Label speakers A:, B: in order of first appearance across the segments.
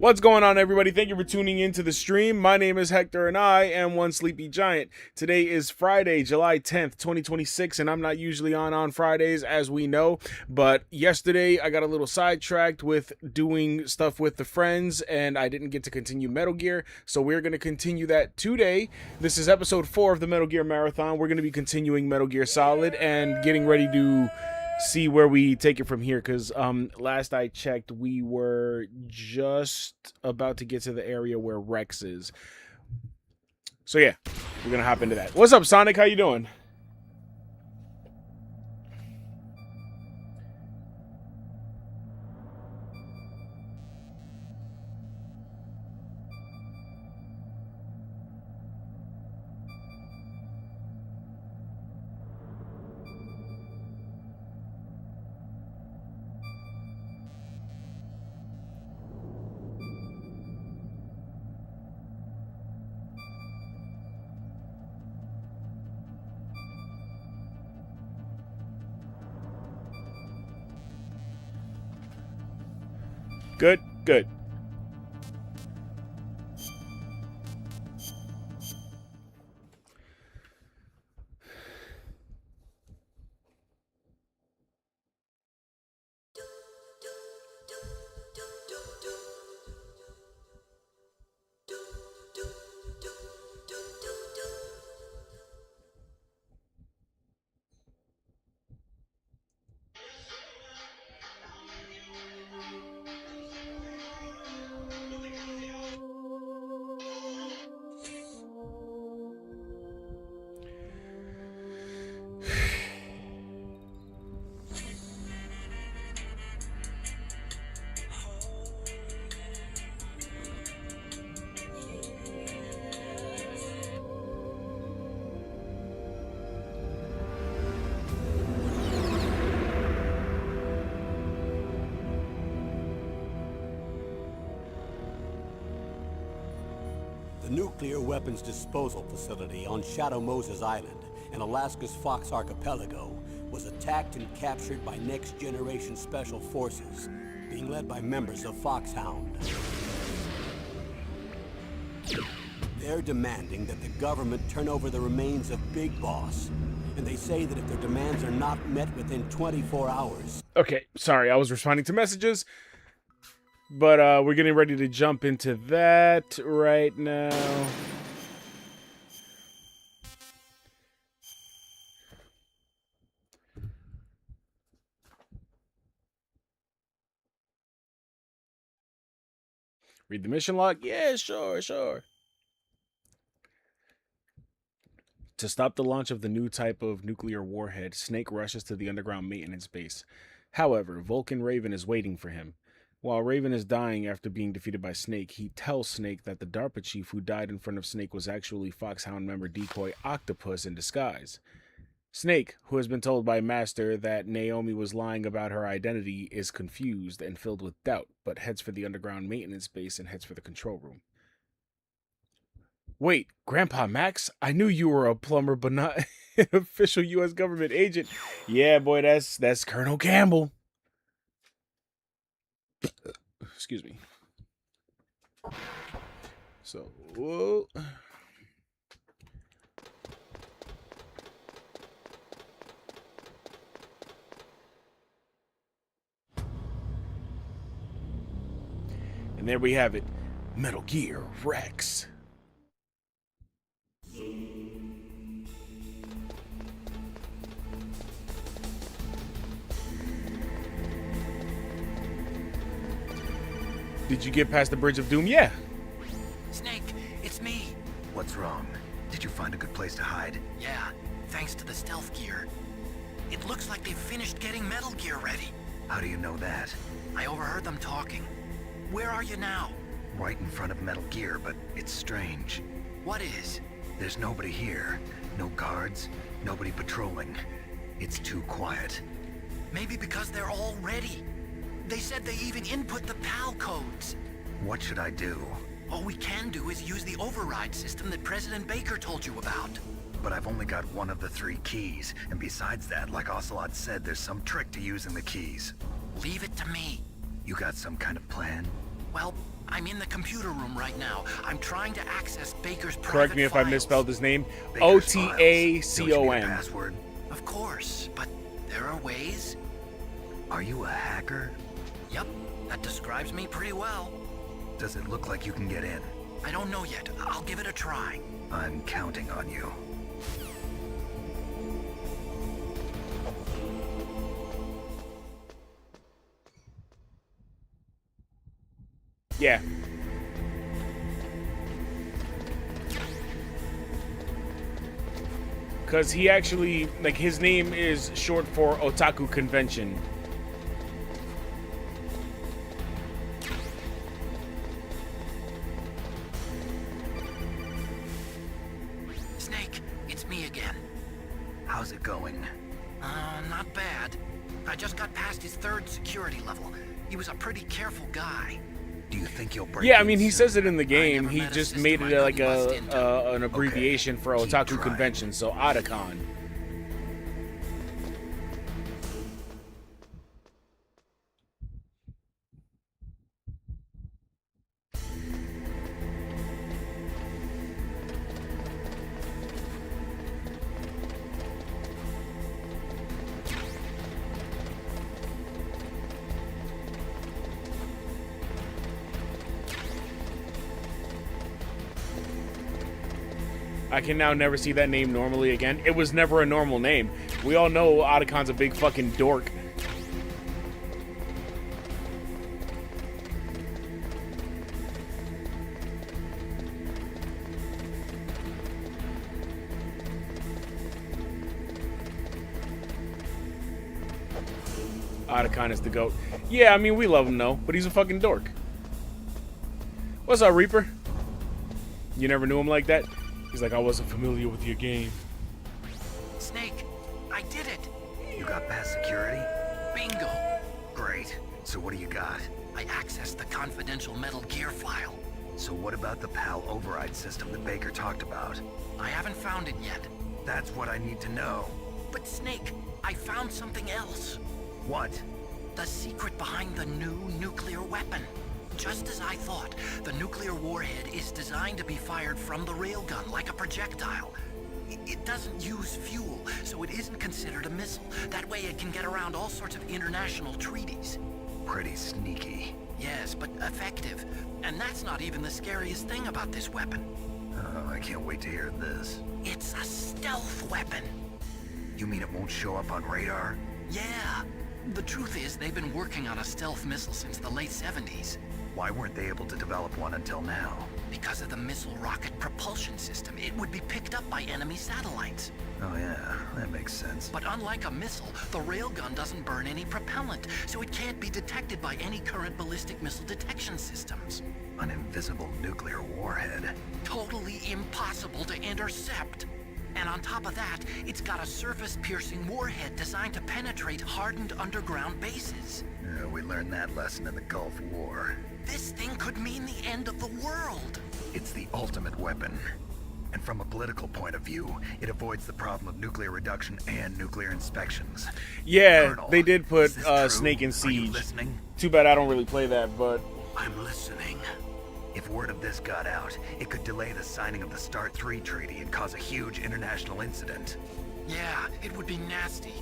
A: What's going on, everybody? Thank you for tuning into the stream. My name is Hector, and I am One Sleepy Giant. Today is Friday, July 10th, 2026, and I'm not usually on Fridays, as we know, but yesterday I got a little sidetracked with doing stuff with the friends, and I didn't get to continue Metal Gear, so we're going to continue that today. This is episode 4 of the Metal Gear Marathon. We're going to be continuing Metal Gear Solid and getting ready to see where we take it from here, because last I checked, we were just about to get to the area where Rex is. So yeah, we're gonna hop into that. What's up, Sonic? How you doing? Good, good.
B: The nuclear weapons disposal facility on Shadow Moses Island in Alaska's Fox Archipelago was attacked and captured by Next Generation Special Forces, being led by members of Foxhound. They're demanding that the government turn over the remains of Big Boss, and they say that if their demands are not met within 24 hours...
A: Okay, sorry, I was responding to messages. But we're getting ready to jump into that right now. Read the mission log? Yeah, sure. To stop the launch of the new type of nuclear warhead, Snake rushes to the underground maintenance base. However, Vulcan Raven is waiting for him. While Raven is dying after being defeated by Snake, he tells Snake that the DARPA chief who died in front of Snake was actually Foxhound member Decoy Octopus in disguise. Snake, who has been told by Master that Naomi was lying about her identity, is confused and filled with doubt, but heads for the underground maintenance base and heads for the control room. Wait, Grandpa Max? I knew you were a plumber, but not an official U.S. government agent. Yeah, boy, that's Colonel Campbell. Excuse me. So, whoa. And there we have it. Metal Gear Rex. Did you get past the Bridge of Doom? Yeah.
C: Snake, it's me.
D: What's wrong? Did you find a good place to hide?
C: Yeah, thanks to the stealth gear. It looks like they've finished getting Metal Gear ready.
D: How do you know that?
C: I overheard them talking. Where are you now?
D: Right in front of Metal Gear, but it's strange.
C: What is?
D: There's nobody here. No guards, nobody patrolling. It's too quiet.
C: Maybe because they're all ready. They said they even input the PAL codes.
D: What should I do?
C: All we can do is use the override system that President Baker told you about.
D: But I've only got one of the 3 keys, and besides that, like Ocelot said, there's some trick to using the keys.
C: Leave it to me.
D: You got some kind of plan?
C: Well, I'm in the computer room right now. I'm trying to access Baker's private
A: Correct me if I
C: files.
A: misspelled his name.
D: Baker's files.
A: Otacon.
D: Don't you need a password?
C: Of course, but there are ways.
D: Are you a hacker?
C: Yep, that describes me pretty well.
D: Does it look like you can get in?
C: I don't know yet. I'll give it a try.
D: I'm counting on you.
A: Yeah. Because he actually, like, his name is short for Otaku Convention.
C: Snake, it's me again.
D: How's it going?
C: Not bad. I just got past his 3rd security level. He was a pretty careful guy.
D: Do you think you'll break
A: Yeah, I
D: in
A: mean, he
D: soon?
A: says it in the game.
C: never
A: He
C: met a
A: just
C: system
A: made
C: I
A: it like
C: couldn't bust into.
A: an abbreviation for
D: keep
A: Otaku
D: trying.
A: Convention, so Otacon. I can now never see that name normally again. It was never a normal name. We all know Otacon's a big fucking dork. Otacon is the GOAT. Yeah, I mean, we love him, though, but he's a fucking dork. What's up, Reaper? You never knew him like that? He's like, I wasn't familiar with your game.
C: Snake, I did it.
D: You got past security?
C: Bingo.
D: Great. So what do you got?
C: I accessed the confidential Metal Gear file.
D: So what about the PAL override system that Baker talked about?
C: I haven't found it yet.
D: That's what I need to know.
C: But Snake, I found something else.
D: What?
C: The secret behind the new nuclear weapon. Just as I thought, the nuclear warhead is designed to be fired from the railgun like a projectile. It doesn't use fuel, so it isn't considered a missile. That way it can get around all sorts of international treaties.
D: Pretty sneaky.
C: Yes, but effective. And that's not even the scariest thing about this weapon.
D: Oh, I can't wait to hear this.
C: It's a stealth weapon.
D: You mean it won't show up on radar?
C: Yeah. The truth is, they've been working on a stealth missile since the late 70s.
D: Why weren't they able to develop one until now?
C: Because of the missile rocket propulsion system, it would be picked up by enemy satellites.
D: Oh yeah, that makes sense.
C: But unlike a missile, the railgun doesn't burn any propellant, so it can't be detected by any current ballistic missile detection systems.
D: An invisible nuclear warhead.
C: Totally impossible to intercept. And on top of that, it's got a surface-piercing warhead designed to penetrate hardened underground bases.
D: We learned that lesson in the Gulf War.
C: This thing could mean the end of the world.
D: It's the ultimate weapon. And from a political point of view, it avoids the problem of nuclear reduction and nuclear inspections.
A: Yeah,
D: Colonel,
A: they did put
D: is this true?
A: Snake in
D: Are you
A: Siege.
D: listening?
A: Too bad I don't really play that, but
B: I'm listening.
D: If word of this got out, it could delay the signing of the START 3 treaty and cause a huge international incident.
C: Yeah, it would be nasty.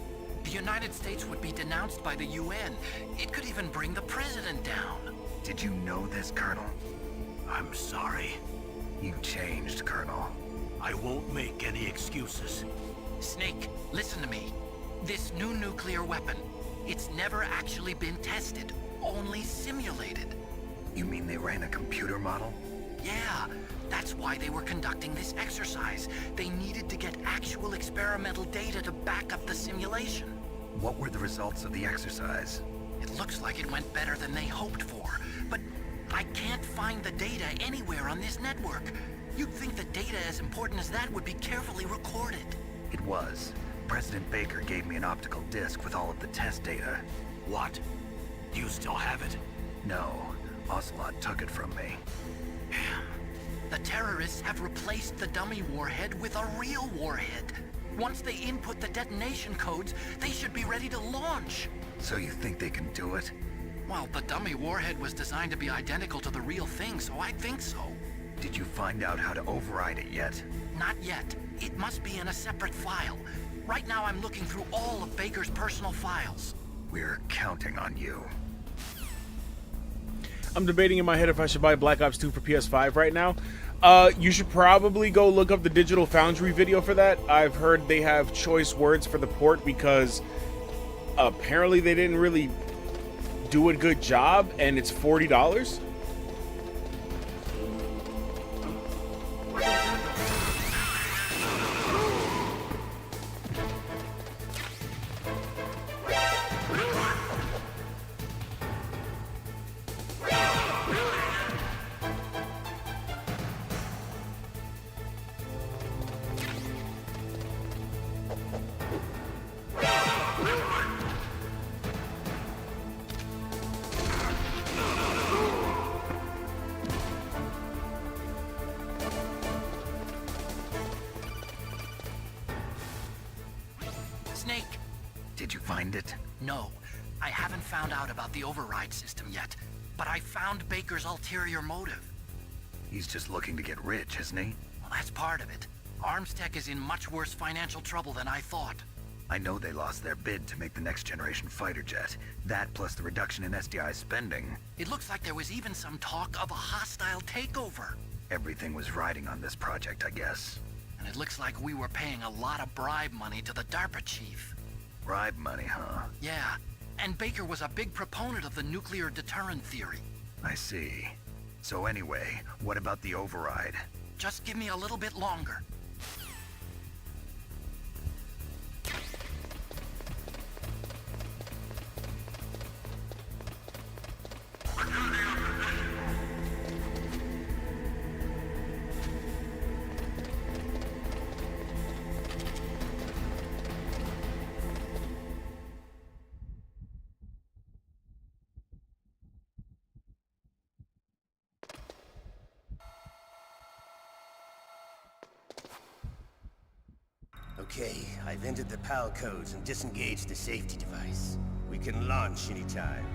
C: The United States would be denounced by the UN. It could even bring the president down.
D: Did you know this, Colonel?
B: I'm sorry.
D: You changed, Colonel.
B: I won't make any excuses.
C: Snake, listen to me. This new nuclear weapon, it's never actually been tested, only simulated.
D: You mean they ran a computer model?
C: Yeah, that's why they were conducting this exercise. They needed to get actual experimental data to back up the simulation.
D: What were the results of the exercise?
C: It looks like it went better than they hoped for, but I can't find the data anywhere on this network. You'd think the data as important as that would be carefully recorded.
D: It was. President Baker gave me an optical disc with all of the test data.
B: What? Do you still have it?
D: No, Ocelot took it from me.
C: The terrorists have replaced the dummy warhead with a real warhead. Once they input the detonation codes, they should be ready to launch.
D: So you think they can do it?
C: Well, the dummy warhead was designed to be identical to the real thing, so I think so.
D: Did you find out how to override it yet?
C: Not yet. It must be in a separate file. Right now I'm looking through all of Baker's personal files.
D: We're counting on you.
A: I'm debating in my head if I should buy Black Ops 2 for PS5 right now. You should probably go look up the Digital Foundry video for that. I've heard they have choice words for the port because apparently they didn't really do a good job, and it's $40.
D: Did you find it?
C: No, I haven't found out about the override system yet, but I found Baker's ulterior motive.
D: He's just looking to get rich, isn't he?
C: Well, that's part of it. Armstech is in much worse financial trouble than I thought.
D: I know they lost their bid to make the next generation fighter jet. That plus the reduction in SDI spending.
C: It looks like there was even some talk of a hostile takeover.
D: Everything was riding on this project, I guess.
C: And it looks like we were paying a lot of bribe money to the DARPA chief.
D: Bribe money, huh?
C: Yeah, and Baker was a big proponent of the nuclear deterrent theory.
D: I see. So anyway, what about the override?
C: Just give me a little bit longer.
E: Okay, I've entered the PAL codes and disengaged the safety device. We can launch anytime.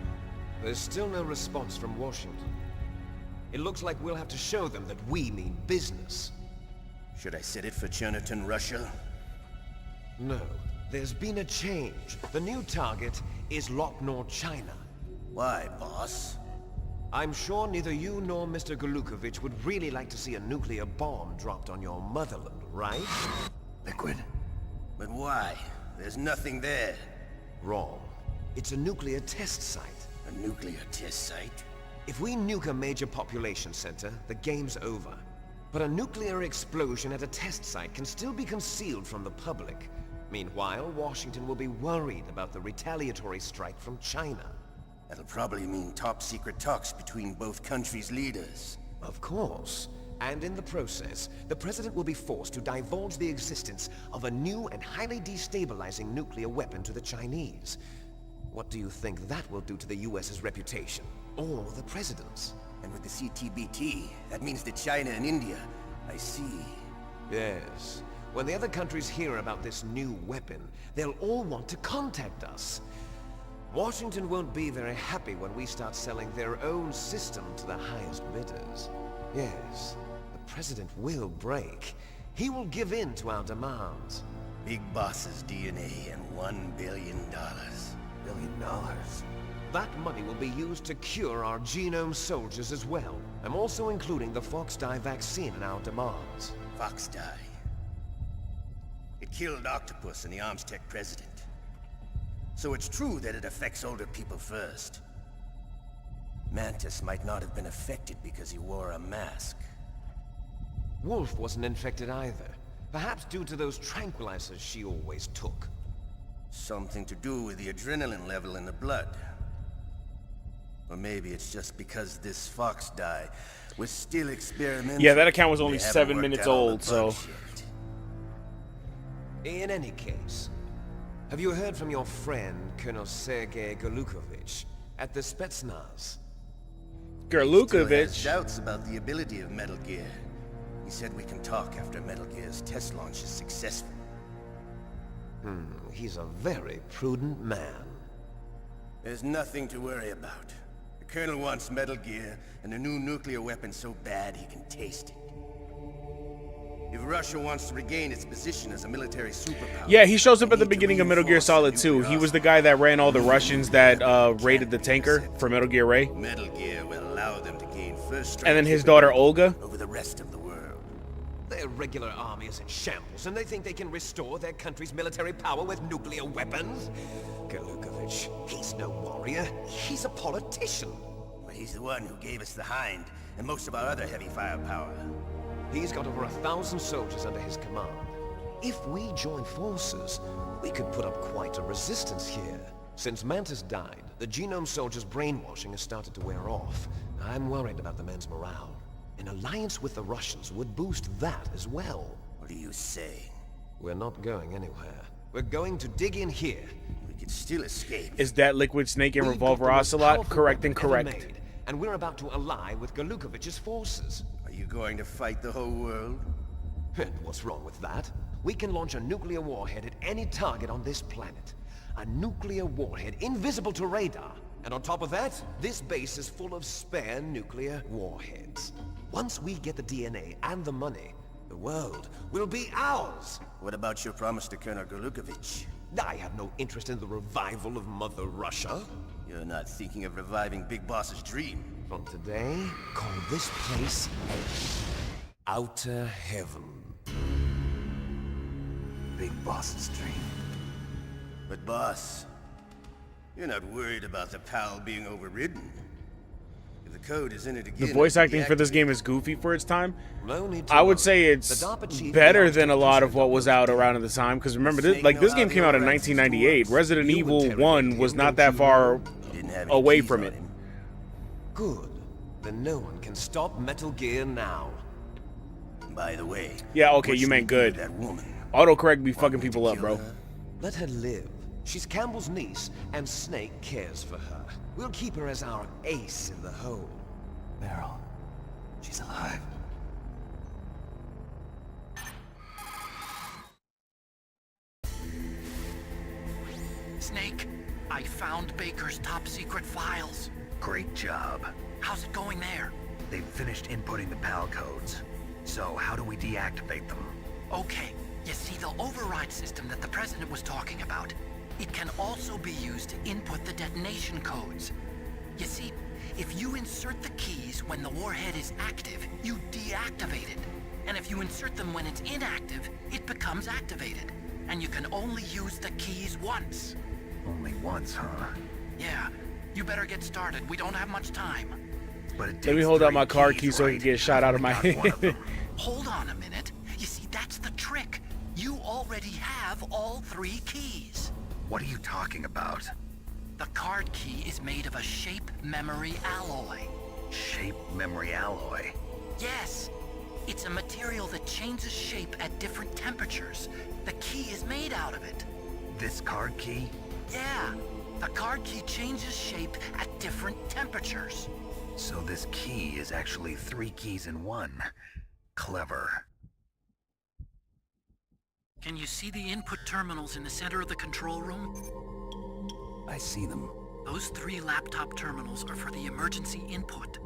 F: There's still no response from Washington. It looks like we'll have to show them that we mean business.
E: Should I set it for Cherniton, Russia?
F: No, there's been a change. The new target is Locknor, China.
E: Why, boss?
F: I'm sure neither you nor Mr. Golukovich would really like to see a nuclear bomb dropped on your motherland, right?
D: Liquid?
E: But why? There's nothing there.
F: Wrong. It's a nuclear test site.
E: A nuclear test site?
F: If we nuke a major population center, the game's over. But a nuclear explosion at a test site can still be concealed from the public. Meanwhile, Washington will be worried about the retaliatory strike from China.
E: That'll probably mean top-secret talks between both countries' leaders.
F: Of course. And in the process, the President will be forced to divulge the existence of a new and highly destabilizing nuclear weapon to the Chinese. What do you think that will do to the US's reputation? Or the President's?
E: And with the CTBT, that means that China and India... I see.
F: Yes. When the other countries hear about this new weapon, they'll all want to contact us. Washington won't be very happy when we start selling their own system to the highest bidders. Yes, the President will break. He will give in to our demands.
E: Big Boss's DNA and $1 billion.
F: $1 billion? That money will be used to cure our genome soldiers as well. I'm also including the Foxdie vaccine in our demands.
E: Foxdie. It killed Octopus and the Armstech president. So it's true that it affects older people first. Mantis might not have been affected because he wore a mask.
F: Wolf wasn't infected either. Perhaps due to those tranquilizers she always took.
E: Something to do with the adrenaline level in the blood. Or maybe it's just because this Foxdie was still experimental.
A: Yeah, that account was only
E: They haven't
A: 7
E: worked
A: minutes
E: out all the
A: old, so...
E: bugs yet.
F: In any case, have you heard from your friend, Colonel Sergei Golukovich, at the Spetsnaz?
E: Still has
A: Golukovich.
E: doubts about the ability of Metal Gear. He said we can talk after Metal Gear's test launch is successful.
F: He's a very prudent man.
E: There's nothing to worry about. The Colonel wants Metal Gear and a new nuclear weapon so bad he can taste it. If Russia wants to regain its position as a military superpower...
A: Yeah, he shows up
E: they
A: at the
E: need to
A: beginning of Metal Gear
E: reinforce
A: Solid
E: the
A: 2.
E: nuclear
A: He was the
E: arsenal.
A: guy that ran all the Russians that raided the tanker for Metal Gear Ray.
E: Metal Gear will allow them to gain first strike
A: And then his daughter Olga.
E: over the rest of the world.
F: Their regular army is in shambles, and they think they can restore their country's military power with nuclear weapons? Golukovich, he's no warrior. He's a politician.
E: But he's the one who gave us the Hind and most of our other heavy firepower.
F: He's got over 1,000 soldiers under his command. If we join forces, we could put up quite a resistance here. Since Mantis died, the genome soldiers' brainwashing has started to wear off. I'm worried about the men's morale. An alliance with the Russians would boost that as well.
E: What are you saying?
F: We're not going anywhere. We're going to dig in here.
E: We could still escape.
A: Is that Liquid Snake and
F: We've got
A: Revolver
F: the most
A: Ocelot?
F: powerful
A: Correct and
F: weapon ever
A: correct.
F: made, and we're about to ally with Golukovich's forces.
E: Are you going to fight the whole world?
F: And what's wrong with that? We can launch a nuclear warhead at any target on this planet. a nuclear warhead invisible to radar. And on top of that, this base is full of spare nuclear warheads. Once we get the DNA and the money, the world will be ours.
E: What about your promise to Colonel Golukovich?
F: I have no interest in the revival of Mother Russia.
E: You're not thinking of reviving Big Boss's dream.
F: From today, call this place Outer Heaven.
D: Big Boss's dream.
E: But boss, you're not worried about the PAL being overridden. If the code is in it again...
A: The voice acting for this game is goofy for its time.
F: No need to
A: I would
F: worry.
A: say
F: The
A: it's
F: DARPA chief
A: better
F: belongs
A: than
F: to
A: a lot of
F: President
A: what was out around at the time. Because remember, this game came out in 1998. Resident
F: You
A: Evil
F: interrogated
A: 1 was
F: him,
A: not
F: don't
A: that
F: you
A: far
F: know?
E: He didn't have any
A: away
E: keys
A: from
E: on
A: it.
E: him.
F: Good. Then no one can stop Metal Gear now.
E: By the way...
A: Yeah, okay,
E: what's
A: you
E: she
A: meant
E: doing
A: good.
E: with That woman.
A: Autocorrect be fucking
E: Want me to
A: people up,
E: kill
A: bro.
E: her?
F: Let her live. She's Campbell's niece, and Snake cares for her. We'll keep her as our ace in the hole.
D: Meryl. She's alive.
C: Snake, I found Baker's top secret files.
D: Great job.
C: How's it going there?
D: They've finished inputting the PAL codes. So how do we deactivate them?
C: Okay, you see the override system that the President was talking about? It can also be used to input the detonation codes. You see, if you insert the keys when the warhead is active, you deactivate it. And if you insert them when it's inactive, it becomes activated. And you can only use the keys once.
D: Only once, huh?
C: Yeah, you better get started. We don't have much time.
D: But it
A: Let me
D: takes
A: hold out
D: 3
A: my card
D: keys,
A: key so I
D: right?
A: can get shot out of my
D: I got one of
A: hand.
D: them.
C: Hold on a minute. You see, that's the trick. You already have all 3 keys.
D: What are you talking about?
C: The card key is made of a shape memory alloy.
D: Shape memory alloy.
C: Yes, it's a material that changes shape at different temperatures. The key is made out of it.
D: This card key?
C: Yeah, the card key changes shape at different temperatures.
D: So this key is actually 3 keys in one. Clever.
C: Can you see the input terminals in the center of the control room?
D: I see them.
C: Those 3 laptop terminals are for the emergency input.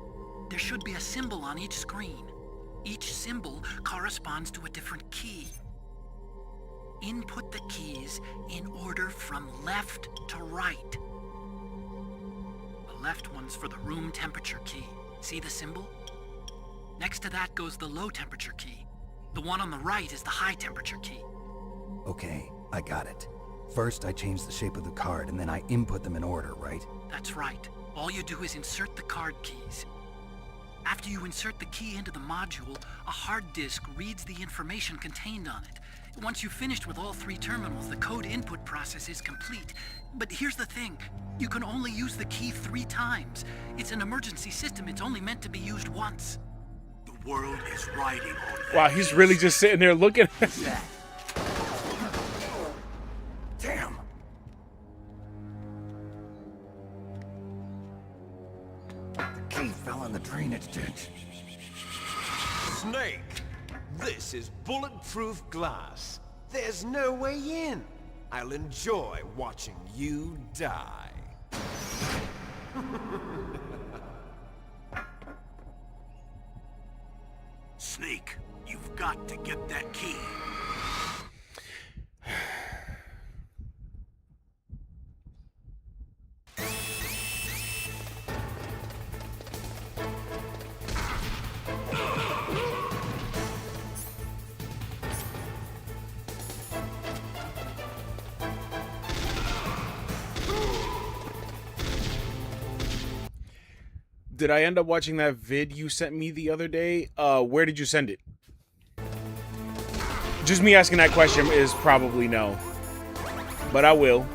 C: There should be a symbol on each screen. Each symbol corresponds to a different key. Input the keys in order from left to right. The left one's for the room temperature key. See the symbol? Next to that goes the low temperature key. The one on the right is the high temperature key.
D: Okay, I got it. First, I change the shape of the card, and then I input them in order, right?
C: That's right. All you do is insert the card keys. After you insert the key into the module, a hard disk reads the information contained on it. Once you've finished with all 3 terminals, the code input process is complete. But here's the thing. You can only use the key 3 times. It's an emergency system. It's only meant to be used once.
E: The world is riding on that.
A: Wow, he's really just sitting there looking at
D: That. Damn. The key fell in the drainage ditch.
F: Snake, this is bulletproof glass. There's no way in. I'll enjoy watching you die.
E: Snake, you've got to get that key.
A: Did I end up watching that vid you sent me the other day? Where did you send it? Just me asking that question is probably no. But I will.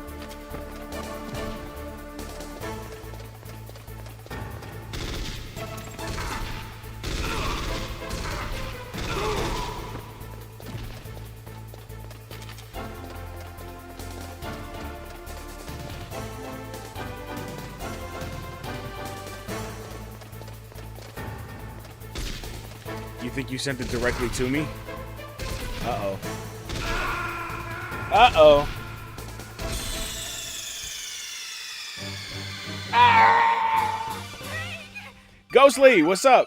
A: You think you sent it directly to me? Uh-oh. Uh-oh. Ghostly, what's up?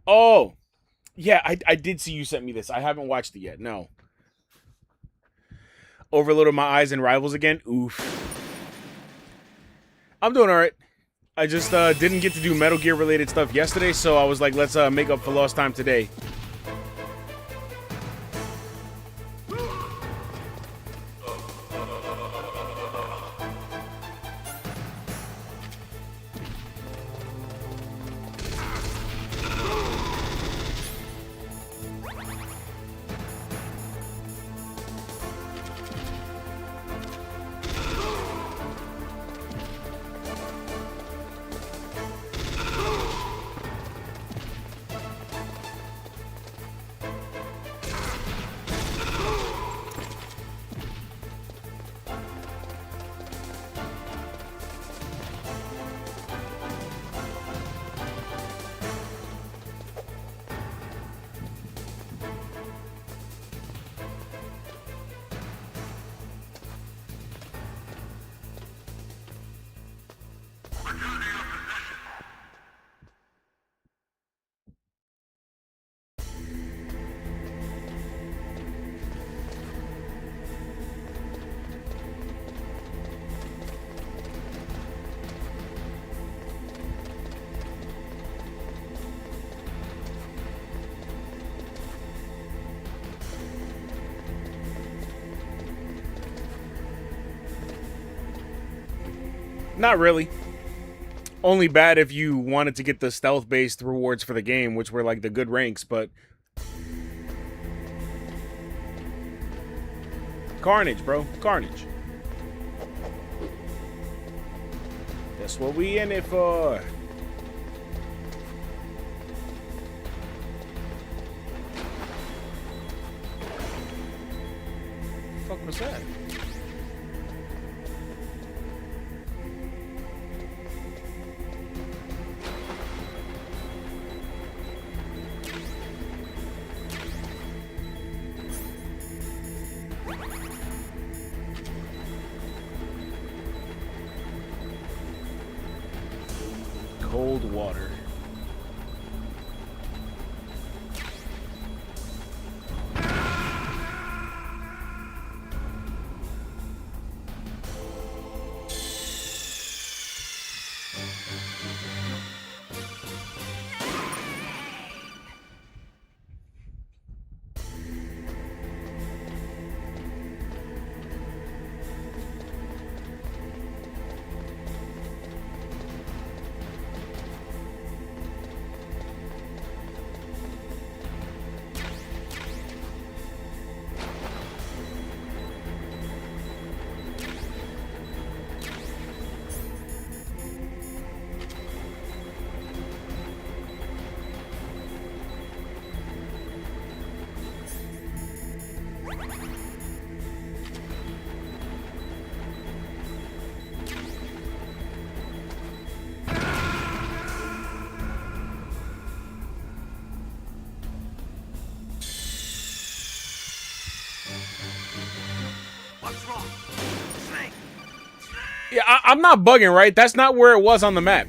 A: Oh, yeah, I did see you sent me this. I haven't watched it yet. No. Overloaded my eyes in Rivals again. Oof. I'm doing all right. I just didn't get to do Metal Gear related stuff yesterday, so I was like, let's make up for lost time today. Not really. Only bad if you wanted to get the stealth-based rewards for the game, which were like the good ranks, but... Carnage, bro. Carnage. That's what we in it for. What the fuck was that? Cold water.
C: What's wrong? Snake.
A: Yeah, I'm not bugging, right? That's not where it was on the map.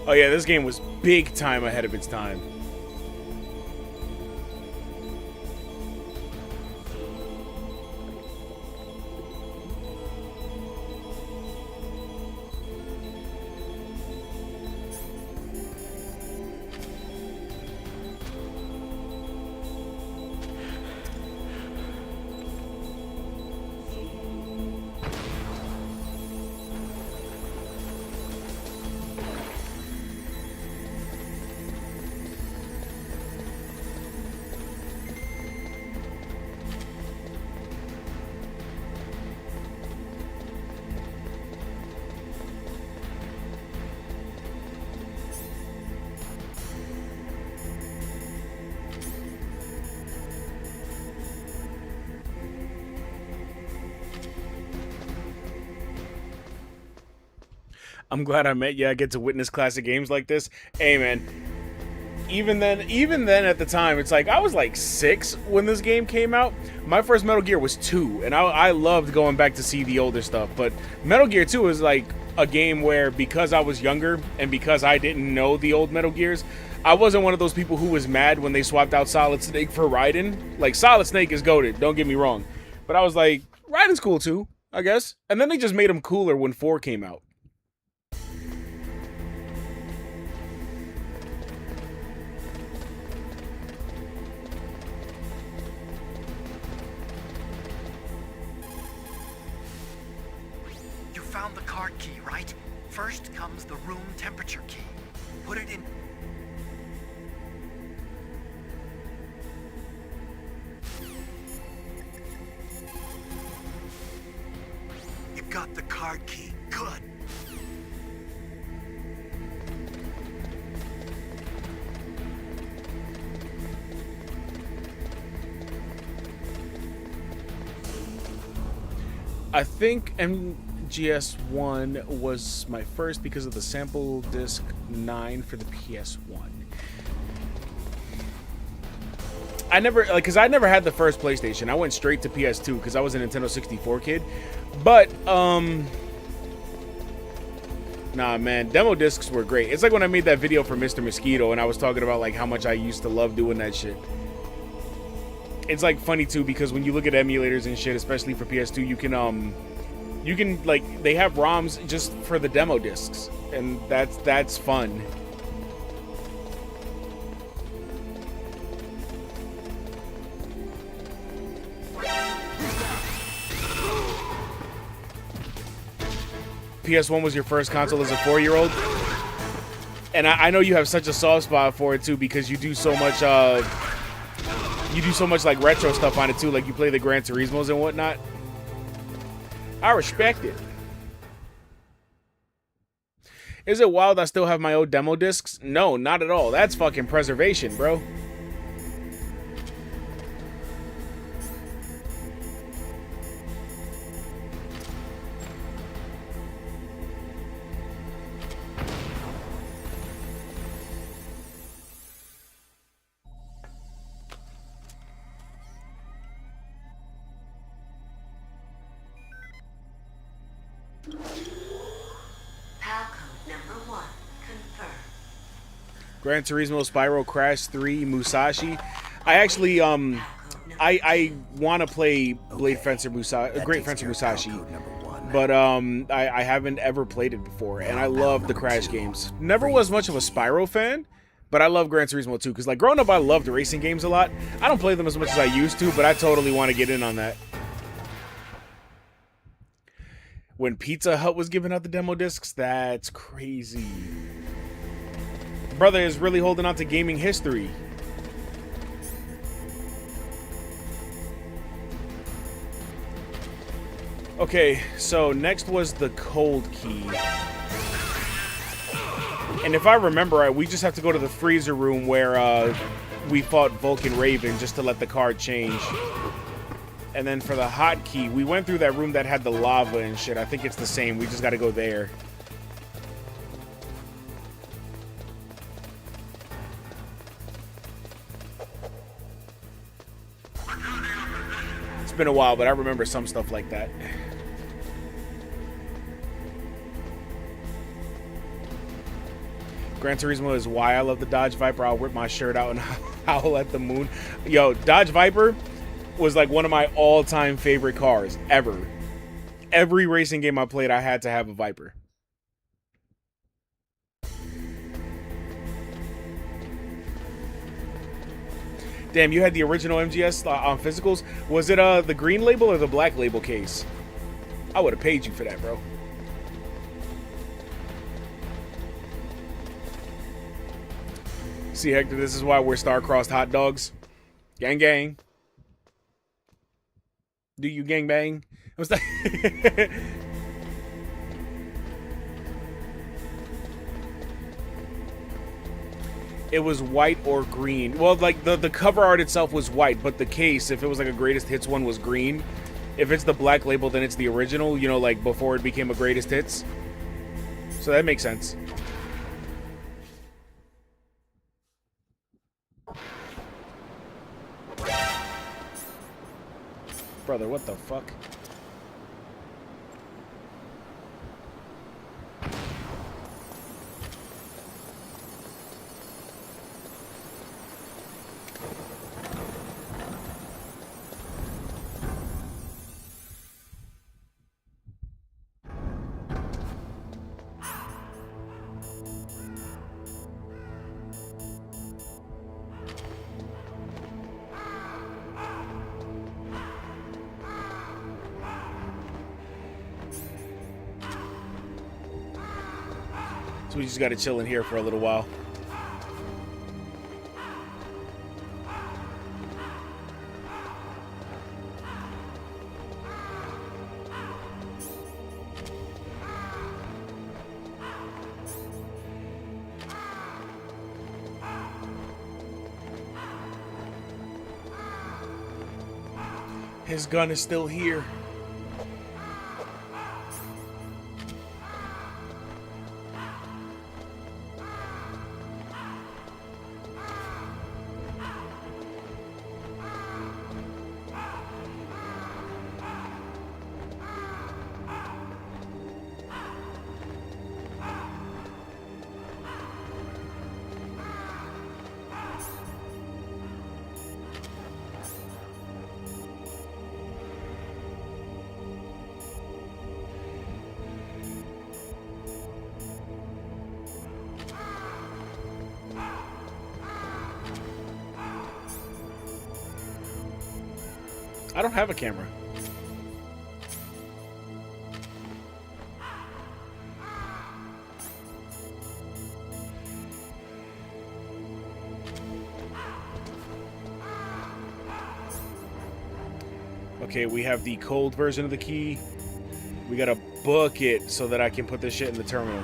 A: Oh yeah, this game was big time ahead of its time. I'm glad I met you. I get to witness classic games like this. Hey, man. Even then at the time, it's like I was like 6 when this game came out. My first Metal Gear was 2, and I loved going back to see the older stuff. But Metal Gear 2 is like a game where, because I was younger and because I didn't know the old Metal Gears, I wasn't one of those people who was mad when they swapped out Solid Snake for Raiden. Like, Solid Snake is goated, don't get me wrong. But I was like, Raiden's cool too, I guess. And then they just made him cooler when 4 came out.
C: Found the card key, right? First comes the room temperature key. Put it in... You got the card key. Good.
A: I think MGS1 was my first because of the sample disc 9 for the PS1. I never, like, because I never had the first PlayStation. I went straight to PS2 because I was a Nintendo 64 kid. But, nah, man, demo discs were great. It's like when I made that video for Mr. Mosquito and I was talking about, like, how much I used to love doing that shit. It's, like, funny, too, because when you look at emulators and shit, especially for PS2, you can, like, they have ROMs just for the demo discs, and that's fun. PS1 was your first console as a 4-year-old? And I know you have such a soft spot for it, too, because you do so much, like, retro stuff on it, too. Like, you play the Gran Turismos and whatnot. I respect it. Is it wild I still have my old demo discs? No, not at all. That's fucking preservation, bro. Gran Turismo, Spyro, Crash 3, Musashi. I actually, I want to play Blade Fencer Musashi, Great Fencer Musashi, but I haven't ever played it before, and I love the Crash games. Never was much of a Spyro fan, but I love Gran Turismo too, because like growing up I loved racing games a lot. I don't play them as much as I used to, but I totally want to get in on that. When Pizza Hut was giving out the demo discs, that's crazy. Brother is really holding on to gaming history. Okay, so next was the cold key. And if I remember right, we just have to go to the freezer room where we fought Vulcan Raven just to let the card change. And then for the hot key, we went through that room that had the lava and shit. I think it's the same. We just got to go there. It's been a while, but I remember some stuff like that. Gran Turismo is why I love the Dodge Viper. I'll rip my shirt out and howl at the moon. Yo, Dodge Viper was like one of my all-time favorite cars ever. Every racing game I played, I had to have a Viper. Damn, you had the original MGS on physicals. Was it the green label or the black label case? I would have paid you for that, bro. See, Hector, this is why we're star-crossed hot dogs. Gang, gang. Do you gang bang? What's that? It was white or green. Well, like the cover art itself was white, but the case, if it was like a greatest hits one, was green. If it's the black label, then it's the original, you know, like before it became a greatest hits. So that makes sense. Brother, what the fuck? So we just gotta chill in here for a little while. His gun is still here. I don't have a camera. Okay, we have the cold version of the key. We gotta book it so that I can put this shit in the terminal.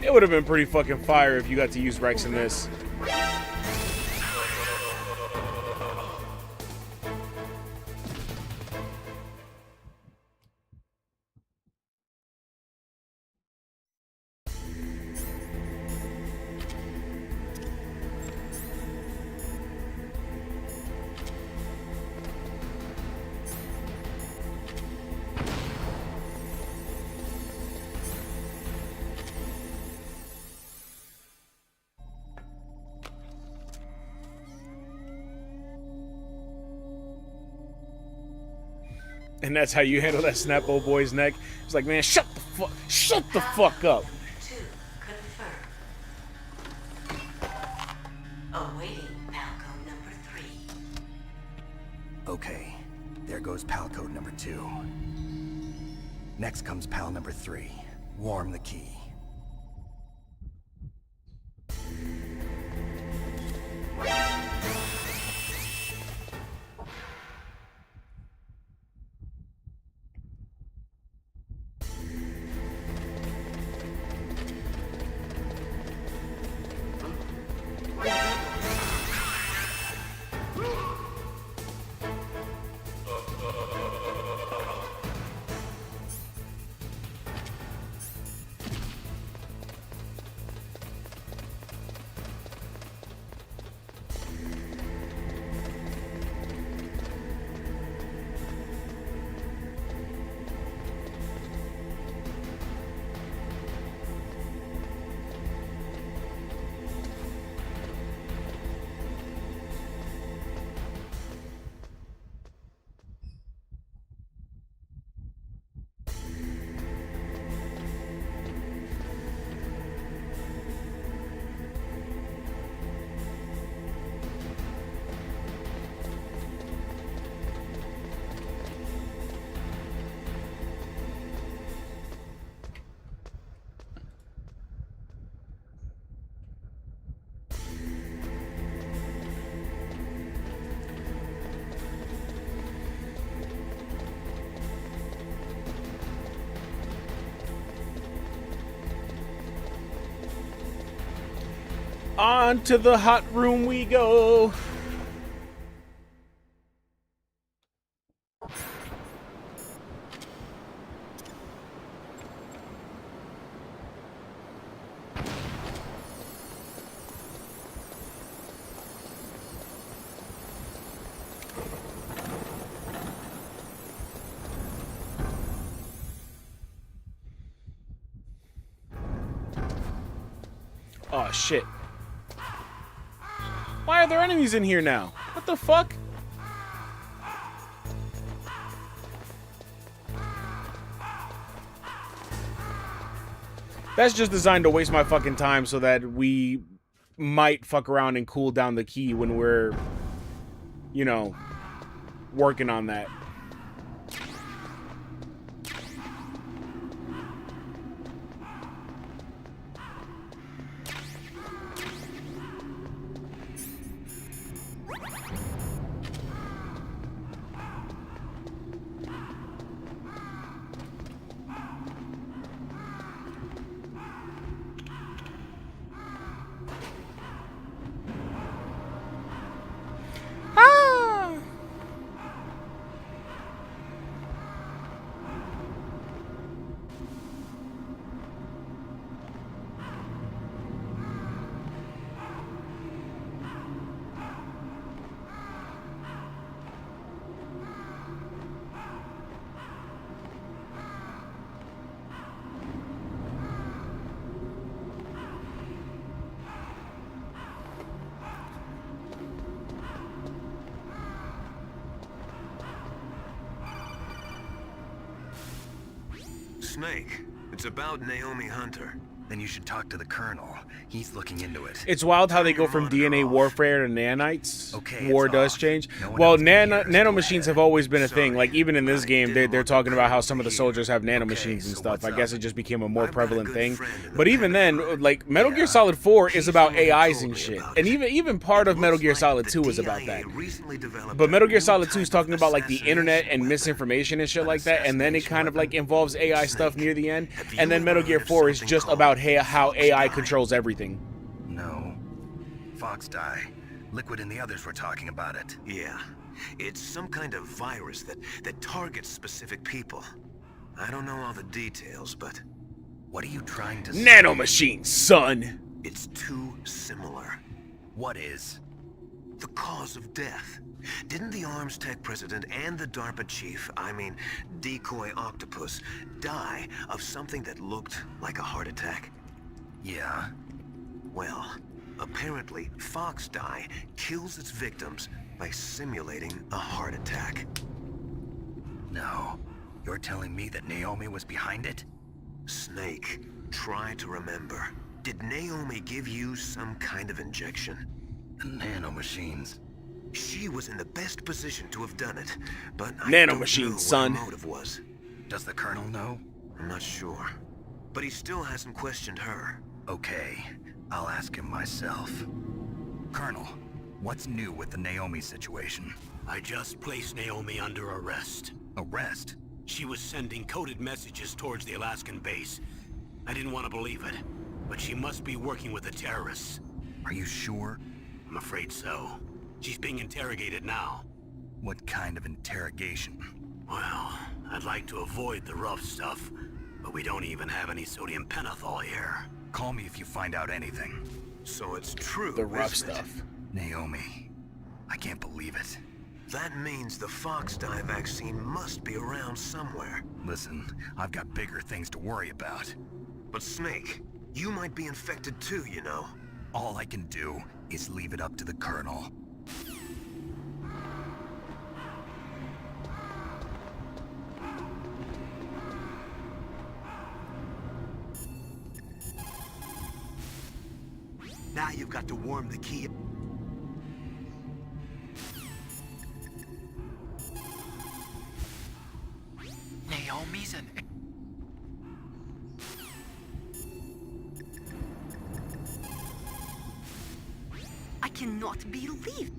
A: It would have been pretty fucking fire if you got to use Rex in this. And that's how you handle that snap old boy's neck. It's like, man, shut the fuck up.
G: Two confirmed. Awaiting PAL code number 3.
D: Okay, there goes PAL code number 2. Next comes PAL number 3. Warm the key.
A: On to the hot room we go. Oh shit. Why are there enemies in here now? What the fuck? That's just designed to waste my fucking time so that we might fuck around and cool down the key when we're, you know, working on that.
F: Snake, it's about Naomi Hunter.
D: Then you should talk to the Colonel. He's looking into it.
A: It's wild how they go from DNA warfare to nanites.
D: Okay,
A: War
D: it's
A: does
D: off.
A: change.
D: No one
A: Well,
D: else can hear us. Go
A: nanomachines
D: ahead.
A: have always been a thing.
D: Sorry.
A: Like, even in this
D: I
A: game,
D: didn't
A: they're
D: want
A: talking
D: the
A: about how
D: Colonel
A: some of the
D: to
A: soldiers have
D: hear.
A: nanomachines
D: Okay,
A: and
D: so
A: stuff. I
D: what's
A: guess
D: up?
A: it just became a more
F: I've got a
A: prevalent
F: good
A: thing.
F: friend in the
A: But even then,
F: Pentagon.
A: like, Metal Gear
D: Yeah.
A: Solid 4 is
F: He's
A: about
F: the one who
A: AIs
F: told
A: and
F: me
A: shit.
F: about
A: And
F: it.
A: even part of
F: It
A: Metal
F: looks
A: Gear
F: like
A: Solid
F: the
A: 2 is about
F: DIA
A: that.
F: recently developed
A: But
F: a
A: Metal Gear
F: new
A: Solid 2
F: type
A: is talking
F: of
A: about like the internet
F: assassination
A: and
F: weapon.
A: misinformation and shit
F: An
A: like that, and then it kind of like
F: assassination
A: involves
F: weapon.
A: AI stuff
F: Snake,
A: near the end.
F: have you
A: And then
F: ever
A: Metal Gear
F: heard of
A: 4 is
F: something
A: just
F: called
A: about how
F: Fox
A: AI
F: Die?
A: controls everything.
D: No. Fox Die. Liquid and the others were talking about it.
F: Yeah, it's some kind of virus that targets specific people. I don't know all the details, but
D: What are you trying to say?
A: Nanomachines, son!
F: it's too similar.
D: What is?
F: The cause of death. Didn't the Arms Tech president and the DARPA chief, I mean, Decoy Octopus, die of something that looked like a heart attack?
D: Yeah.
F: Well, apparently Fox Die kills its victims by simulating a heart attack.
D: No. You're telling me that Naomi was behind it?
F: Snake, try to remember. Did Naomi give you some kind of injection?
D: The nanomachines.
F: She was in the best position to have done it, but I
A: Nanomachine,
F: don't know
A: son.
F: what her motive was.
D: Does the Colonel know?
F: I'm not sure. But he still hasn't questioned her.
D: Okay, I'll ask him myself. Colonel, what's new with the Naomi situation?
B: I just placed Naomi under arrest.
D: Arrest?
B: She was sending coded messages towards the Alaskan base. I didn't want to believe it, but she must be working with the terrorists.
D: Are you sure?
B: I'm afraid so. She's being interrogated now.
D: What kind of interrogation?
B: Well, I'd like to avoid the rough stuff, but we don't even have any sodium pentothal here.
D: Call me if you find out anything.
F: So it's true,
A: The rough
F: isn't it?
A: stuff.
D: Naomi, I can't believe it.
F: That means the Fox dye vaccine must be around somewhere.
D: Listen, I've got bigger things to worry about.
F: But Snake, you might be infected too, you know.
D: All I can do is leave it up to the Colonel.
E: Now you've got to warm the key.
C: Naomi's an...
H: I cannot believe.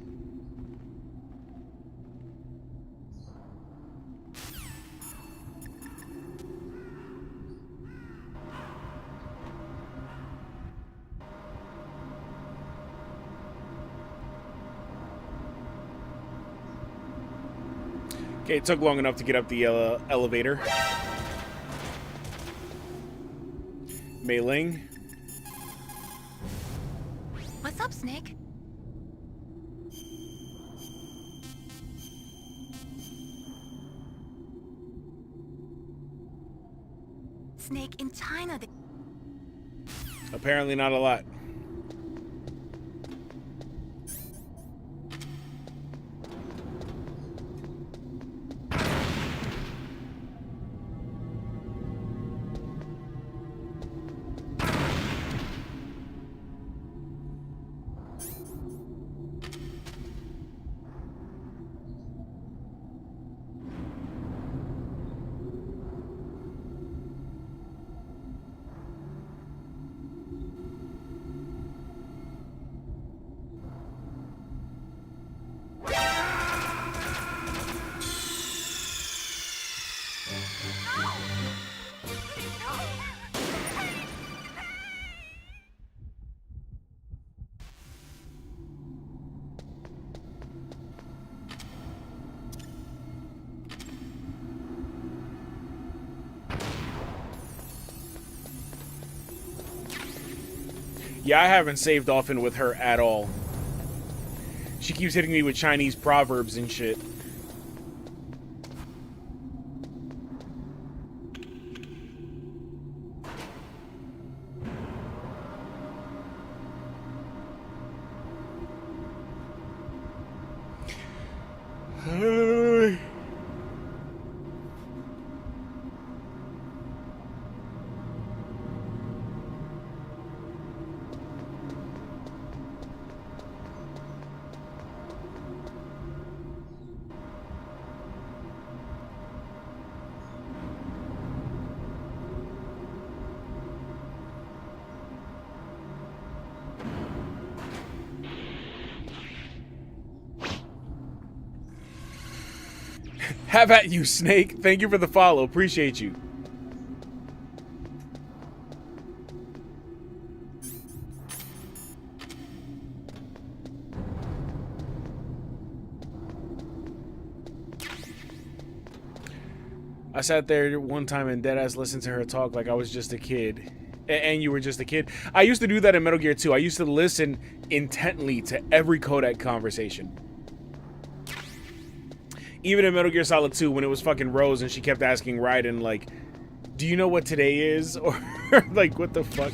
A: Okay, it took long enough to get up the elevator. Mei Ling.
H: What's up, Snake? Snake, in China, they...
A: Apparently not a lot. Yeah, I haven't saved often with her at all. She keeps hitting me with Chinese proverbs and shit. Have at you, Snake. Thank you for the follow. Appreciate you. I sat there one time and deadass listened to her talk like I was just a kid. And you were just a kid. I used to do that in Metal Gear 2. I used to listen intently to every codec conversation. Even in Metal Gear Solid 2, when it was fucking Rose and she kept asking Raiden, like, do you know what today is? Or, like, what the fuck?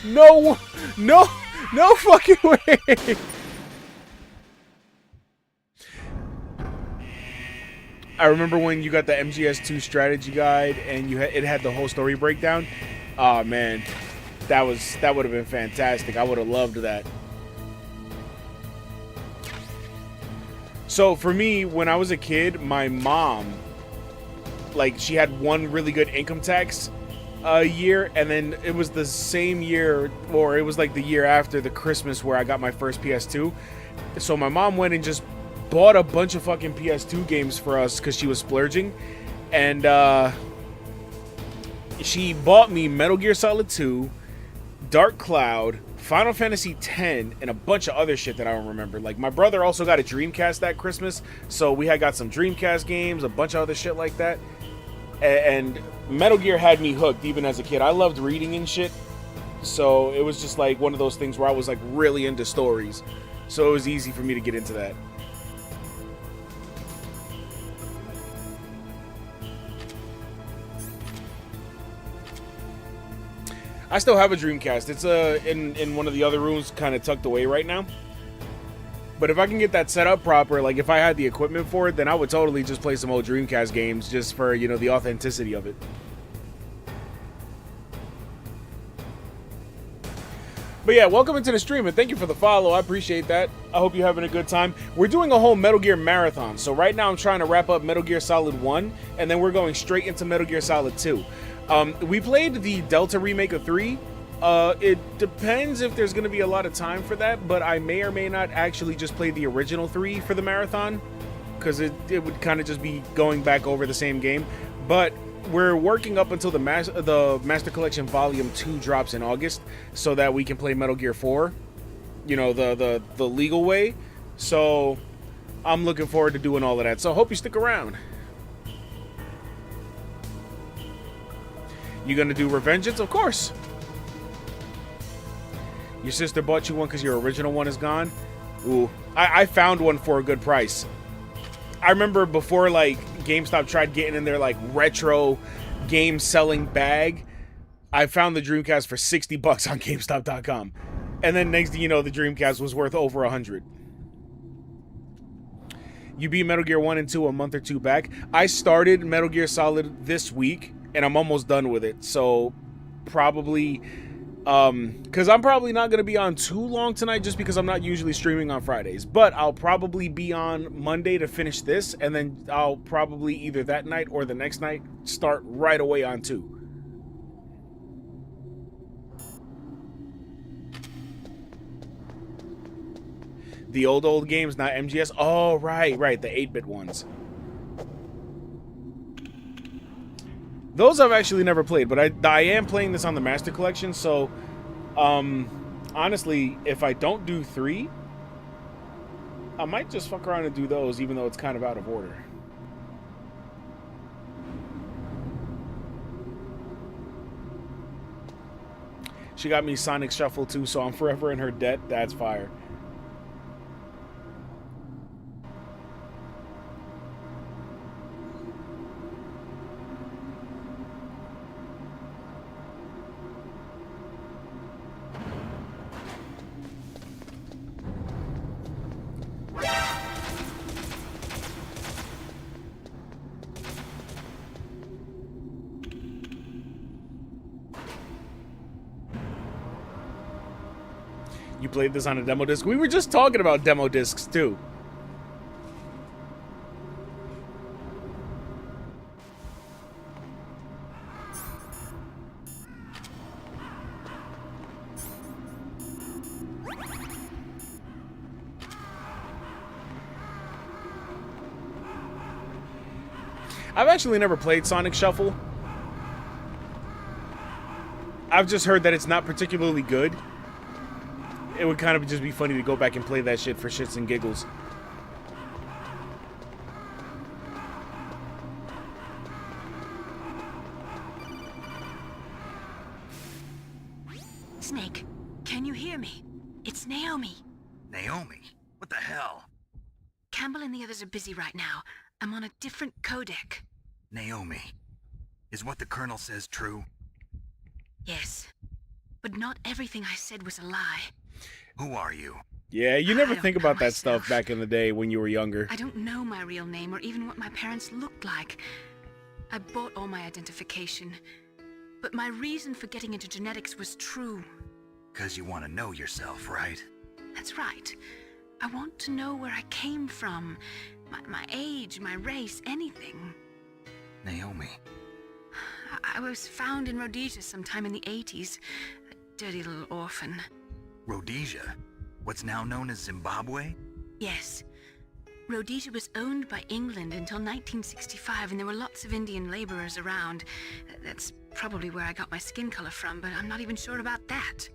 A: No, no, no fucking way. I remember when you got the MGS2 strategy guide and it had the whole story breakdown. Oh man, that would have been fantastic. I would have loved that. So for me, when I was a kid, my mom, like, she had one really good income tax year, and then it was the same year, or it was like the year after the Christmas where I got my first PS2. So my mom went and just bought a bunch of fucking PS2 games for us because she was splurging, and she bought me Metal Gear Solid 2, Dark Cloud, Final Fantasy X, and a bunch of other shit that I don't remember. Like, my brother also got a Dreamcast that Christmas, so we had got some Dreamcast games, a bunch of other shit like that. And Metal Gear had me hooked even as a kid. I loved reading and shit, so it was just like one of those things where I was like really into stories, so it was easy for me to get into that. I still have a Dreamcast. It's in one of the other rooms, kind of tucked away right now. But if I can get that set up proper, like if I had the equipment for it, then I would totally just play some old Dreamcast games just for, you know, the authenticity of it. But yeah, welcome into the stream, and thank you for the follow. I appreciate that. I hope you're having a good time. We're doing a whole Metal Gear marathon. So right now I'm trying to wrap up Metal Gear Solid 1, and then we're going straight into Metal Gear Solid 2. We played the Delta remake of 3. It depends if there's going to be a lot of time for that, but I may or may not actually just play the original 3 for the marathon, because it would kind of just be going back over the same game. But we're working up until the Master Collection Volume 2 drops in August, so that we can play Metal Gear 4, you know, the legal way. So I'm looking forward to doing all of that. So I hope you stick around. You gonna do Revengeance? Of course. Your sister bought you one because your original one is gone? Ooh, I found one for a good price. I remember before, like, GameStop tried getting in their, like, retro game selling bag, I found the Dreamcast for $60 on GameStop.com. And then next thing you know, the Dreamcast was worth over $100. You beat Metal Gear 1 and 2 a month or two back. I started Metal Gear Solid this week, and I'm almost done with it. So probably, because I'm probably not going to be on too long tonight, just because I'm not usually streaming on Fridays. But I'll probably be on Monday to finish this, and then I'll probably either that night or the next night start right away on 2. The old games, not MGS. Oh, right, the 8-bit ones. Those I've actually never played, but I am playing this on the Master Collection, so honestly, if I don't do 3, I might just fuck around and do those, even though it's kind of out of order. She got me Sonic Shuffle too, so I'm forever in her debt. That's fire. You played this on a demo disc? We were just talking about demo discs too. I've actually never played Sonic Shuffle. I've just heard that it's not particularly good. It would kind of just be funny to go back and play that shit for shits and giggles.
H: Snake, can you hear me? It's Naomi.
D: Naomi? What the hell?
H: Campbell and the others are busy right now. I'm on a different codec.
D: Naomi, is what the Colonel says true?
H: Yes. But not everything I said was a lie.
D: Who are you?
A: Yeah, you never
H: I don't
A: think
H: know
A: about that stuff
H: myself.
A: back in the day when you were younger.
H: I don't know my real name or even what my parents looked like. I bought all my identification. But my reason for getting into genetics was true.
D: 'Cause you want to know yourself, right?
H: That's right. I want to know where I came from. My age, my race, anything.
D: Naomi.
H: I was found in Rhodesia sometime in the 80s. A dirty little orphan.
D: Rhodesia? What's now known as Zimbabwe?
H: Yes. Rhodesia was owned by England until 1965, and there were lots of Indian laborers around. That's probably where I got my skin color from, but I'm not even sure about that.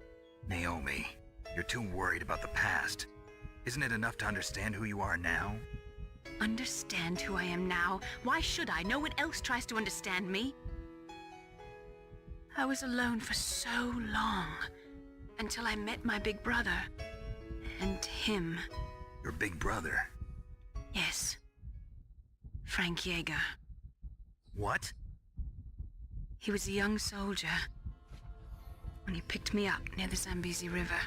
D: Naomi, you're too worried about the past. Isn't it enough to understand who you are now?
H: Understand who I am now? Why should I? No one else tries to understand me. I was alone for so long, until I met my big brother. And him.
D: Your big brother?
H: Yes. Frank Yeager.
D: What?
H: He was a young soldier when he picked me up near the Zambezi River.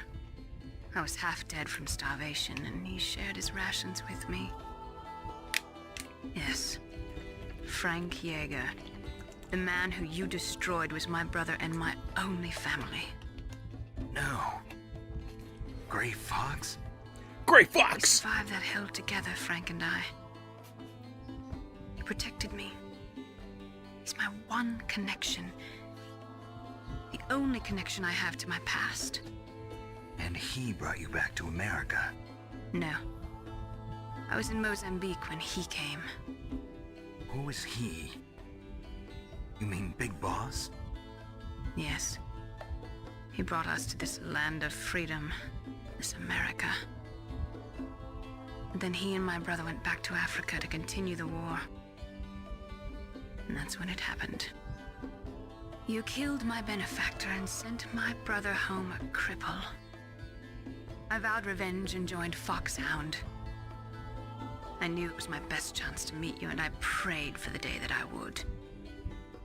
H: I was half dead from starvation, and he shared his rations with me. Yes. Frank Yeager. The man who you destroyed was my brother and my only family.
D: No. Gray Fox?
A: Gray
H: We
A: Fox!
H: survived that hell together, Frank and I. He protected me. He's my one connection. The only connection I have to my past.
D: And he brought you back to America.
H: No. I was in Mozambique when he came.
D: Who is he? You mean Big Boss?
H: Yes. He brought us to this land of freedom, this America. And then he and my brother went back to Africa to continue the war. And that's when it happened. You killed my benefactor and sent my brother home a cripple. I vowed revenge and joined Foxhound. I knew it was my best chance to meet you, and I prayed for the day that I would.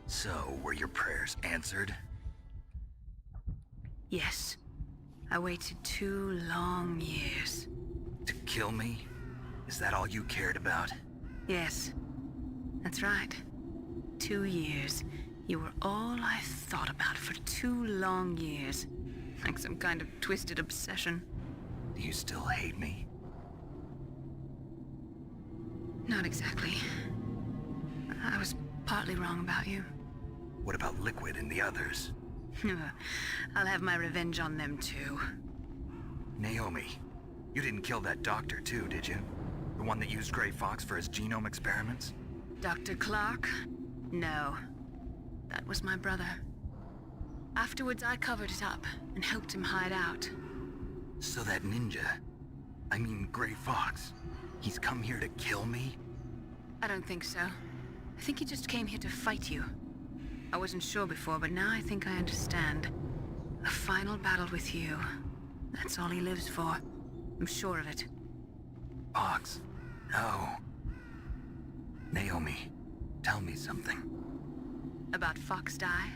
D: So, were your prayers answered?
H: Yes. I waited 2 long years.
D: To kill me? Is that all you cared about?
H: Yes. That's right. 2 years. You were all I thought about for 2 long years. Like some kind of twisted obsession.
D: Do you still hate me?
H: Not exactly. I was partly wrong about you.
D: What about Liquid and the others?
H: I'll have my revenge on them too.
D: Naomi, you didn't kill that doctor too, did you? The one that used Gray Fox for his genome experiments?
H: Dr. Clark? No. That was my brother. Afterwards, I covered it up and helped him hide out.
D: So that ninja, I mean Gray Fox, he's come here to kill me?
H: I don't think so. I think he just came here to fight you. I wasn't sure before, but now I think I understand. A final battle with you. That's all he lives for. I'm sure of it.
D: Fox, no. Naomi, tell me something.
H: About Fox Die?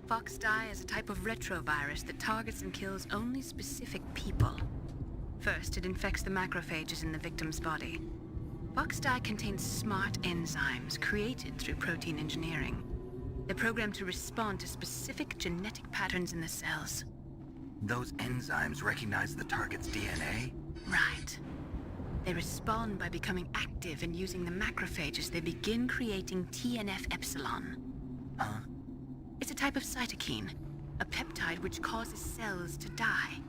H: Fox Die is a type of retrovirus that targets and kills only specific people. First, it infects the macrophages in the victim's body. Fox Die contains smart enzymes created through protein engineering. They're programmed to respond to specific genetic patterns in the cells.
D: Those enzymes recognize the target's DNA?
H: Right. They respond by becoming active and using the macrophages. They begin creating TNF-epsilon.
D: Huh?
H: It's a type of cytokine, a peptide which causes cells to die.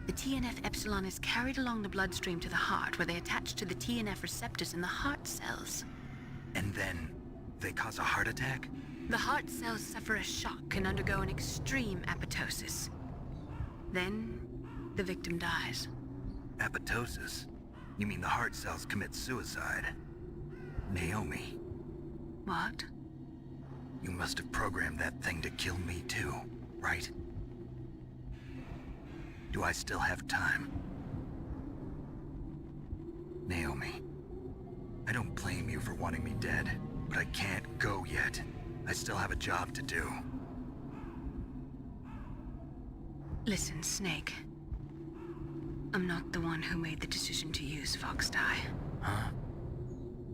H: The TNF-epsilon is carried along the bloodstream to the heart, where they attach to the TNF receptors in the heart cells.
D: And then they cause a heart attack?
H: The heart cells suffer a shock and undergo an extreme apoptosis. Then, the victim dies.
D: Apoptosis? You mean the heart cells commit suicide? Naomi,
H: What?
D: you must have programmed that thing to kill me too, right? Do I still have time? Naomi, I don't blame you for wanting me dead, but I can't go yet. I still have a job to do.
H: Listen, Snake. I'm not the one who made the decision to use Fox Dye.
D: Huh?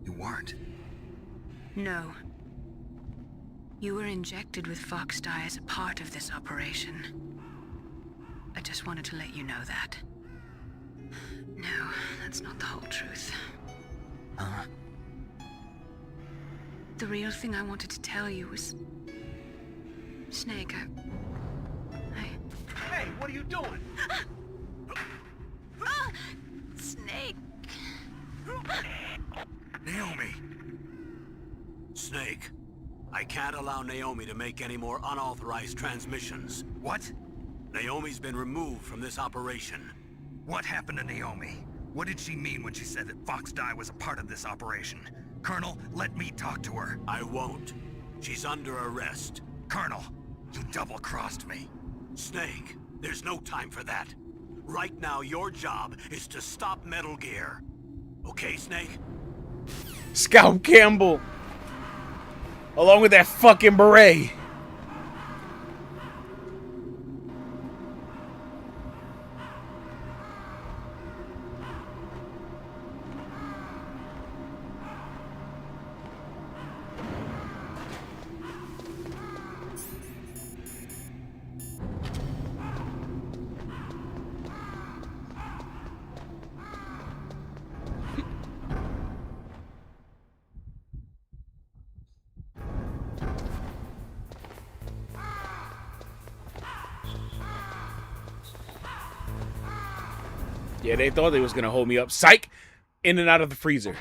D: You weren't.
H: No. You were injected with Fox Dye as a part of this operation. I just wanted to let you know that. No, that's not the whole truth.
D: Huh?
H: The real thing I wanted to tell you was... Snake,
F: Hey, what are you doing?
H: Snake!
B: Naomi! Snake, I can't allow Naomi to make any more unauthorized transmissions.
D: What?
B: Naomi's been removed from this operation.
D: What happened to Naomi? What did she mean when she said that Fox Dye was a part of this operation? Colonel, let me talk to her.
B: I won't. She's under arrest.
D: Colonel, you double-crossed me.
B: Snake, there's no time for that. Right now, your job is to stop Metal Gear. Okay, Snake?
A: Scout Campbell. Along with that fucking beret. Yeah, they thought they was gonna hold me up. Psych! In and out of the freezer.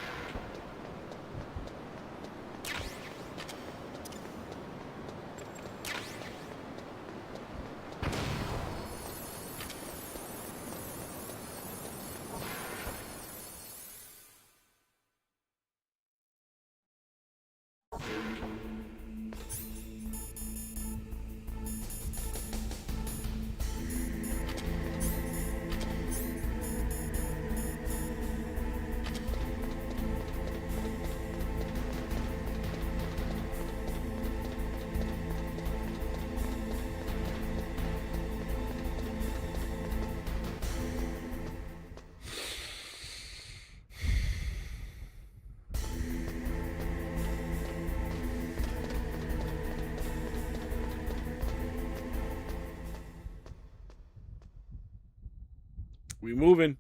A: We moving.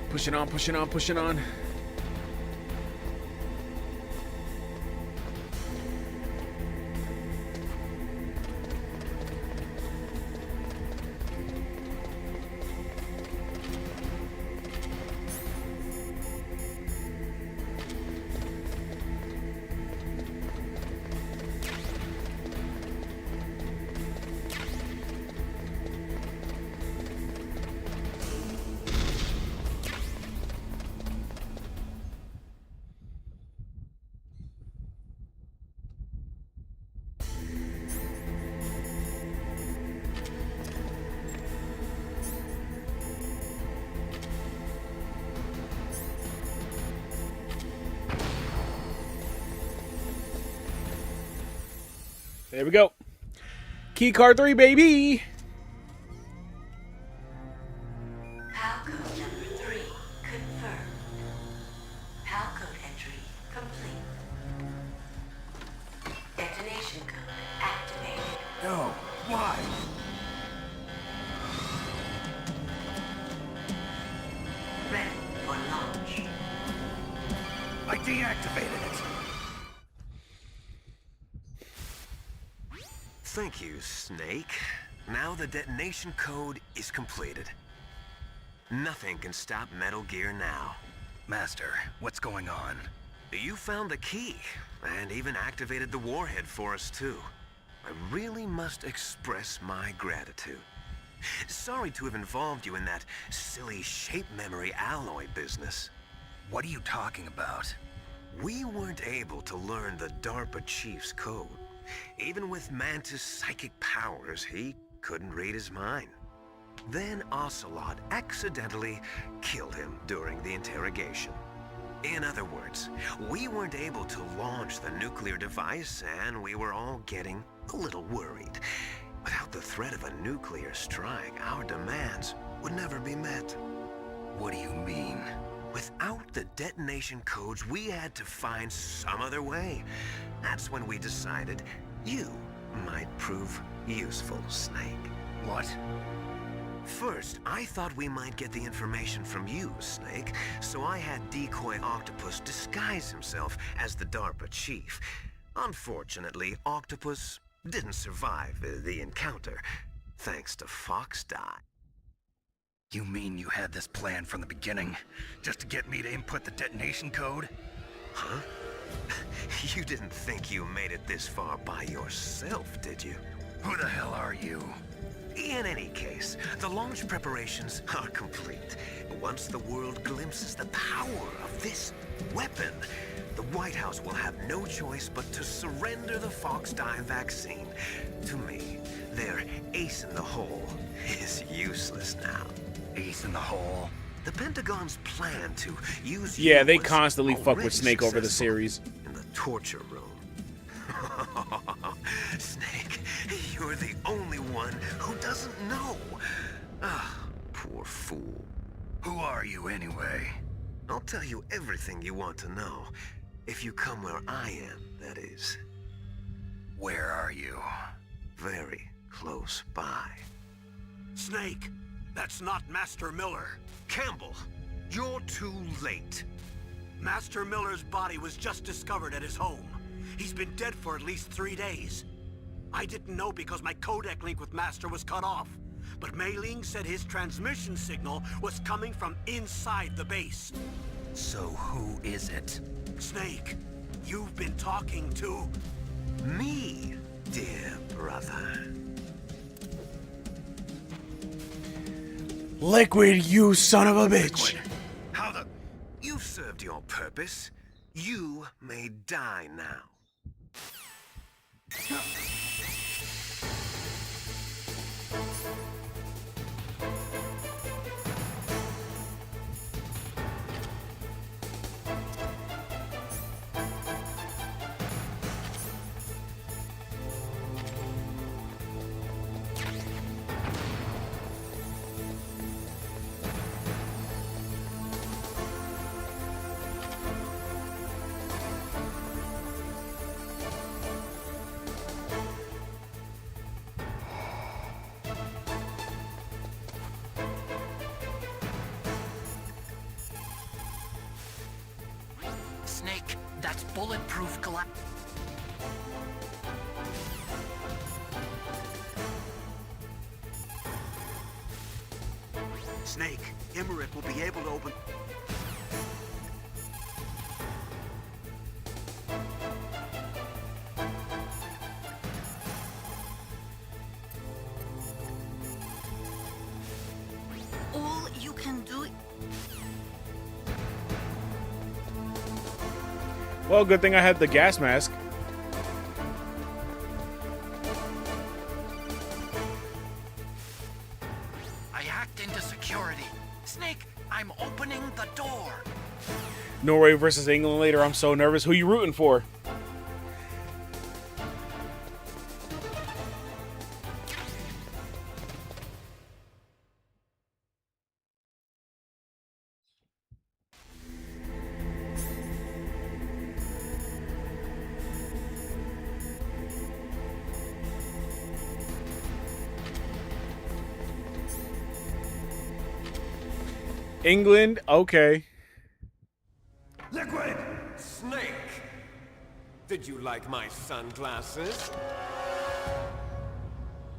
A: Pushing on, pushing on, pushing on. There we go. Key card 3, baby.
G: Palcode number 3 confirmed. Palcode entry complete. Detonation code activated.
D: No, why?
G: Ready for launch.
D: I deactivated it.
F: Thank you, Snake. Now the detonation code is completed. Nothing can stop Metal Gear now.
D: Master, what's going on?
F: You found the key, and even activated the warhead for us, too. I really must express my gratitude. Sorry to have involved you in that silly shape memory alloy business.
D: What are you talking about?
F: We weren't able to learn the DARPA chief's code. Even with Mantis' psychic powers, he couldn't read his mind. Then Ocelot accidentally killed him during the interrogation. In other words, we weren't able to launch the nuclear device, and we were all getting a little worried. Without the threat of a nuclear strike, our demands would never be met.
D: What do you mean?
F: Without the detonation codes, we had to find some other way. That's when we decided you might prove useful, Snake.
D: What?
F: First, I thought we might get the information from you, Snake, so I had Decoy Octopus disguise himself as the DARPA chief. Unfortunately, Octopus didn't survive the encounter, thanks to Fox Die.
D: You mean you had this plan from the beginning, just to get me to input the detonation code?
F: Huh? You didn't think you made it this far by yourself, did you?
D: Who the hell are you?
F: In any case, the launch preparations are complete. Once the world glimpses the power of this weapon, the White House will have no choice but to surrender the Fox Die vaccine. To me, their ace in the hole is useless now.
D: Ace in the hole?
F: The Pentagon's plan to use
A: Yeah,
F: you
A: they
F: was
A: constantly fuck with
F: already
A: Snake over the
F: successful
A: series.
F: in the torture room. Snake, you're the only one who doesn't know. Ah, poor fool.
D: Who are you anyway?
F: I'll tell you everything you want to know. If you come where I am, that is.
D: Where are you?
F: Very close by.
B: Snake, that's not Master Miller.
F: Campbell, you're too late.
B: Master Miller's body was just discovered at his home. He's been dead for at least 3 days. I didn't know because my codec link with Master was cut off. But Mei Ling said his transmission signal was coming from inside the base.
D: So who is it?
B: Snake, you've been talking to...
F: Me, dear brother.
A: Liquid, you son of a bitch.
F: How the... You've served your purpose. You may die now.
C: Snake, that's bulletproof glass.
B: Snake, Emmerich will be able to open...
G: All you can do...
A: Well, good thing I had the gas mask.
C: I hacked into security. Snake, I'm opening the door.
A: Norway versus England later. I'm so nervous. Who you rooting for? England, okay.
F: Liquid! Snake! Did you like my sunglasses?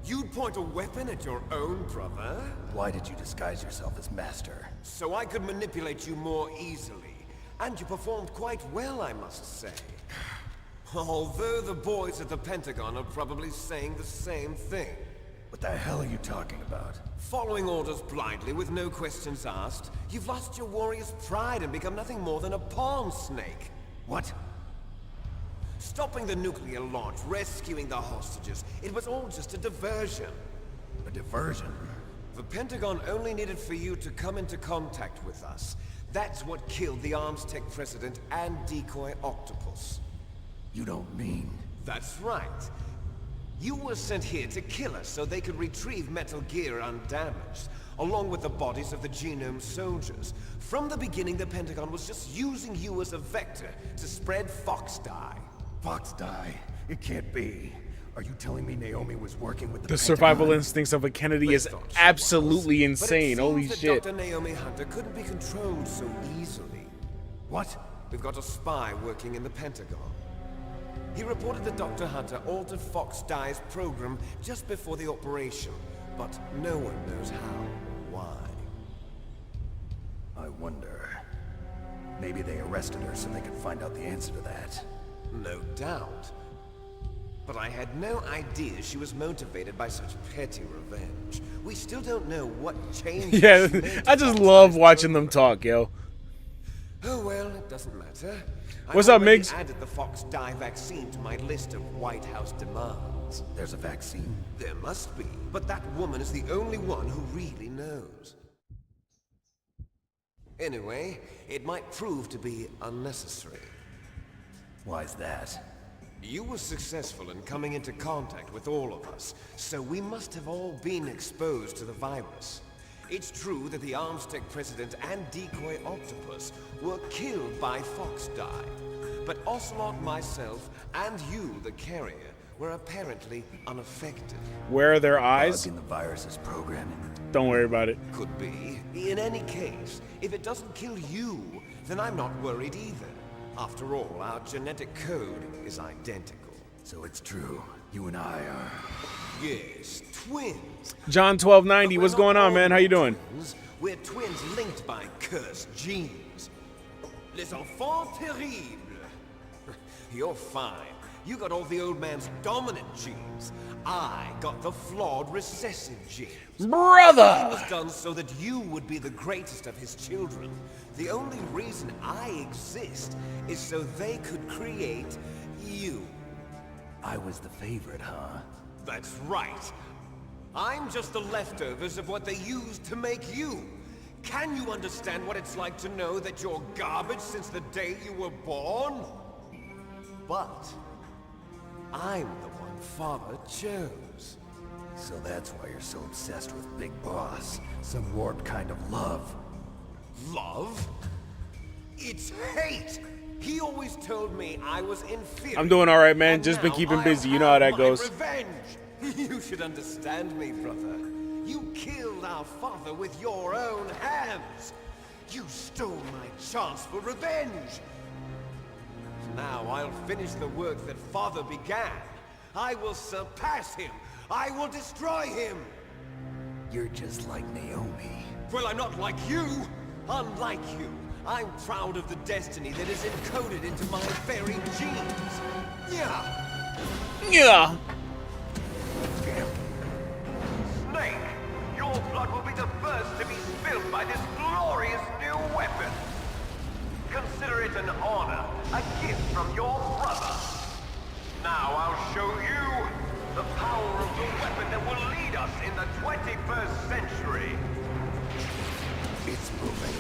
F: You'd point a weapon at your own brother?
D: Why did you disguise yourself as Master?
F: So I could manipulate you more easily. And you performed quite well, I must say. Although the boys at the Pentagon are probably saying the same thing.
D: What the hell are you talking about?
F: Following orders blindly with no questions asked, you've lost your warrior's pride and become nothing more than a pawn, Snake.
D: What?
F: Stopping the nuclear launch, rescuing the hostages, it was all just a diversion.
D: A diversion?
F: The Pentagon only needed for you to come into contact with us. That's what killed the Armstech President and Decoy Octopus.
D: You don't mean...
F: That's right. You were sent here to kill us so they could retrieve Metal Gear undamaged, along with the bodies of the Genome soldiers. From the beginning, the Pentagon was just using you as a vector to spread Fox Dye.
D: Fox Dye? It can't be. Are you telling me Naomi was working with
A: The survival instincts of a Kennedy is absolutely insane. Holy shit.
F: Dr. Naomi Hunter couldn't be controlled so easily.
D: What?
F: We've got a spy working in the Pentagon. He reported that Dr. Hunter altered Fox Dye's program just before the operation, but no one knows how or why.
D: I wonder... Maybe they arrested her so they could find out the answer to that.
F: No doubt. But I had no idea she was motivated by such petty revenge. We still don't know what changed.
A: Yeah, I just love watching them talk, yo.
F: Oh well, it doesn't matter.
A: What's up, Migs?
F: I added the Fox Dye vaccine to my list of White House demands.
D: There's a vaccine?
F: There must be, but that woman is the only one who really knows. Anyway, it might prove to be unnecessary.
D: Why's that?
F: You were successful in coming into contact with all of us, so we must have all been exposed to the virus. It's true that the Armstech President and Decoy Octopus were killed by Fox Dye, but Ocelot, myself, and you, the carrier, were apparently unaffected.
A: Where are their eyes?
D: Bug in the virus's programming.
A: Don't worry about it.
F: Could be. In any case, if it doesn't kill you, then I'm not worried either. After all, our genetic code is identical.
D: So it's true. You and I are...
F: Yes, twins.
A: John 1290, what's going on, man? How you doing?
F: Twins. We're twins linked by cursed genes. Les enfants terribles. You're fine. You got all the old man's dominant genes. I got the flawed recessive genes.
A: Brother!
F: It was done so that you would be the greatest of his children. The only reason I exist is so they could create you.
D: I was the favorite, huh?
F: That's right. I'm just the leftovers of what they used to make you. Can you understand what it's like to know that you're garbage since the day you were born? But I'm the one Father chose.
D: So that's why you're so obsessed with Big Boss. Some warped kind of love.
F: Love? It's hate! He always told me I was inferior.
A: I'm doing all right, man.
F: And
A: Just been
F: now
A: keeping
F: I'll
A: busy. You know how that
F: have
A: goes.
F: my revenge! You should understand me, brother. You killed our father with your own hands. You stole my chance for revenge. Now I'll finish the work that Father began. I will surpass him. I will destroy him.
D: You're just like Naomi.
F: Well, I'm not like you. Unlike you, I'm proud of the destiny that is encoded into my very genes. Yeah.
A: Yeah.
F: Snake, your blood will be the first to be spilled by this glorious new weapon. Consider it an honor, a gift from your brother. Now I'll show you the power of the weapon that will lead us in the 21st century.
D: It's moving.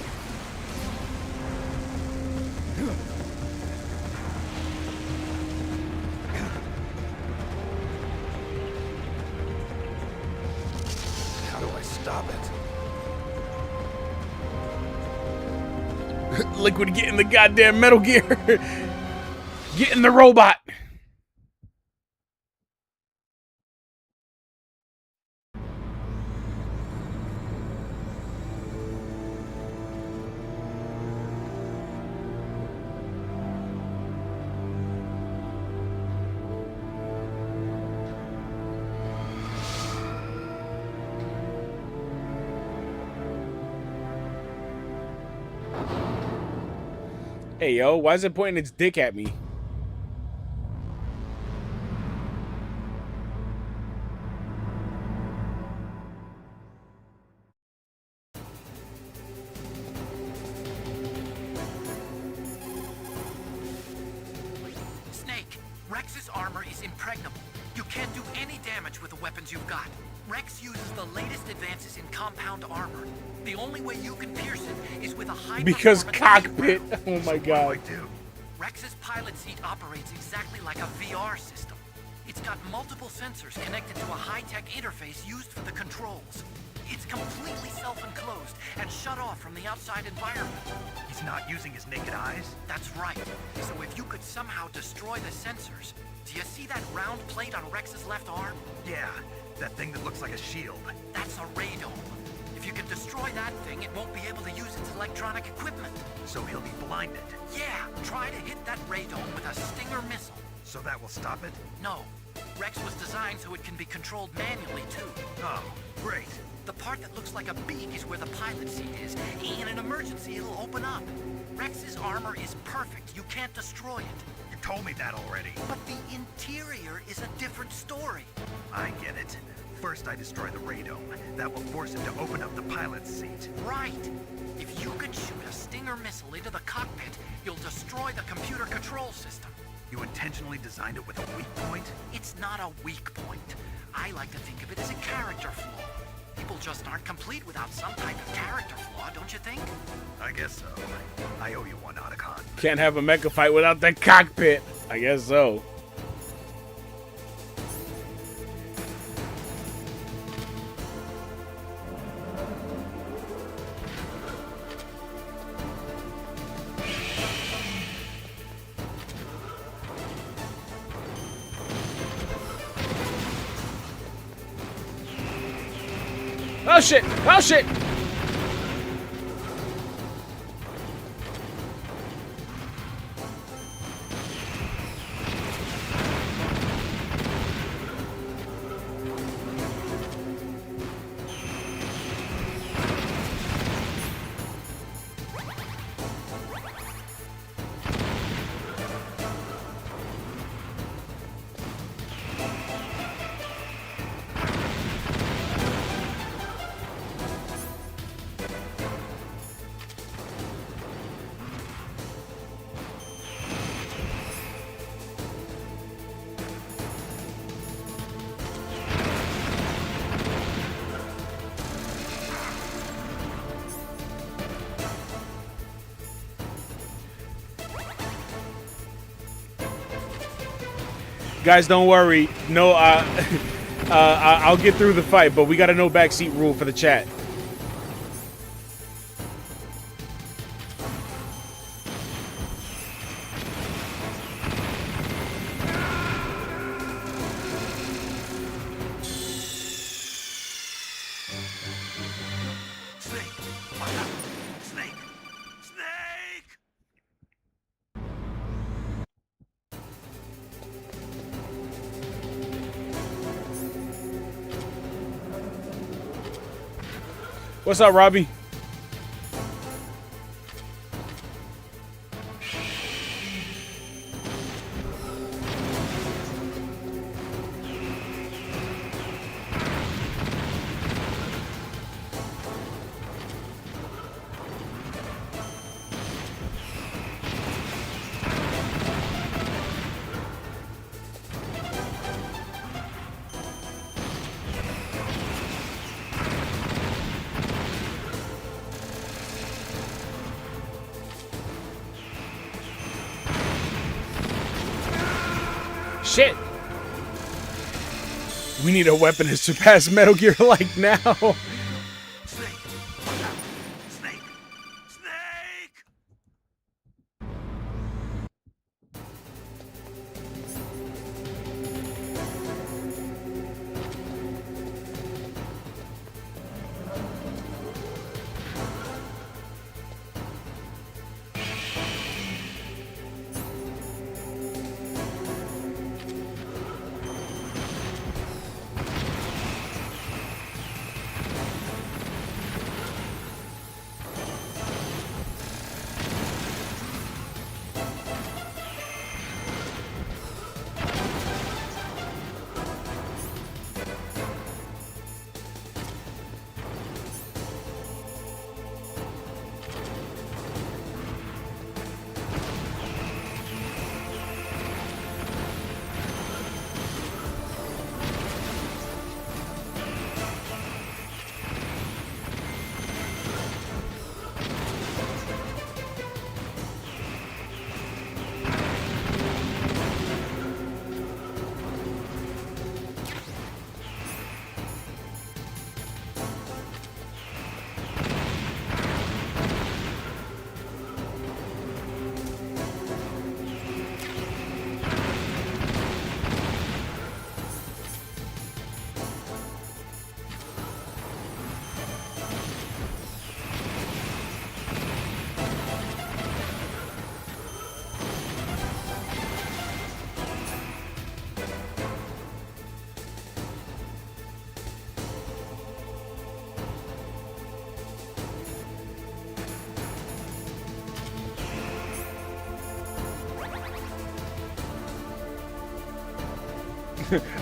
D: How do I stop it?
A: Liquid getting the goddamn Metal Gear. Getting the robot. Hey, yo, why is it pointing its dick at me?
C: Snake, Rex's armor is impregnable. You can't do any damage with the weapons you've got. Rex uses the latest advances in compound armor. The only way you can pierce it is with a high
A: Because
C: performance
A: cockpit.
C: weapon.
A: Oh my
D: What do
A: god.
D: I do?
C: Rex's pilot seat operates exactly like a VR system. It's got multiple sensors connected to a high-tech interface used for the controls. It's completely self-enclosed and shut off from the outside environment.
D: He's not using his naked eyes?
C: That's right. So if you could somehow destroy the sensors, do you see that round plate on Rex's left arm?
D: Yeah, that thing that looks like a shield.
C: That's a radome. If you can destroy that thing, it won't be able to use its electronic equipment.
D: So he'll be blinded.
C: Yeah, try to hit that radome with a Stinger missile.
D: So that will stop it?
C: No. Rex was designed so it can be controlled manually, too.
D: Oh, great.
C: The part that looks like a beak is where the pilot seat is. In an emergency, it'll open up. Rex's armor is perfect. You can't destroy it.
D: You told me that already.
C: But the interior is a different story.
D: I get it. First I destroy the radome. That will force him to open up the pilot's seat.
C: Right. If you can shoot a Stinger missile into the cockpit, you'll destroy the computer control system.
D: You intentionally designed it with a weak point?
C: It's not a weak point. I like to think of it as a character flaw. People just aren't complete without some type of character flaw, don't you think?
D: I guess so. I owe you one, Otacon.
A: Can't have a mecha fight without the cockpit. I guess so. Oh shit! Oh shit! Guys, don't worry. No, I'll get through the fight, but we got a no backseat rule for the chat.
D: Snake! Watch out! Snake! Snake!
A: What's up, Robbie? Shit! We need a weapon to surpass Metal Gear like now.
D: Snake! Watch out! Snake! Snake!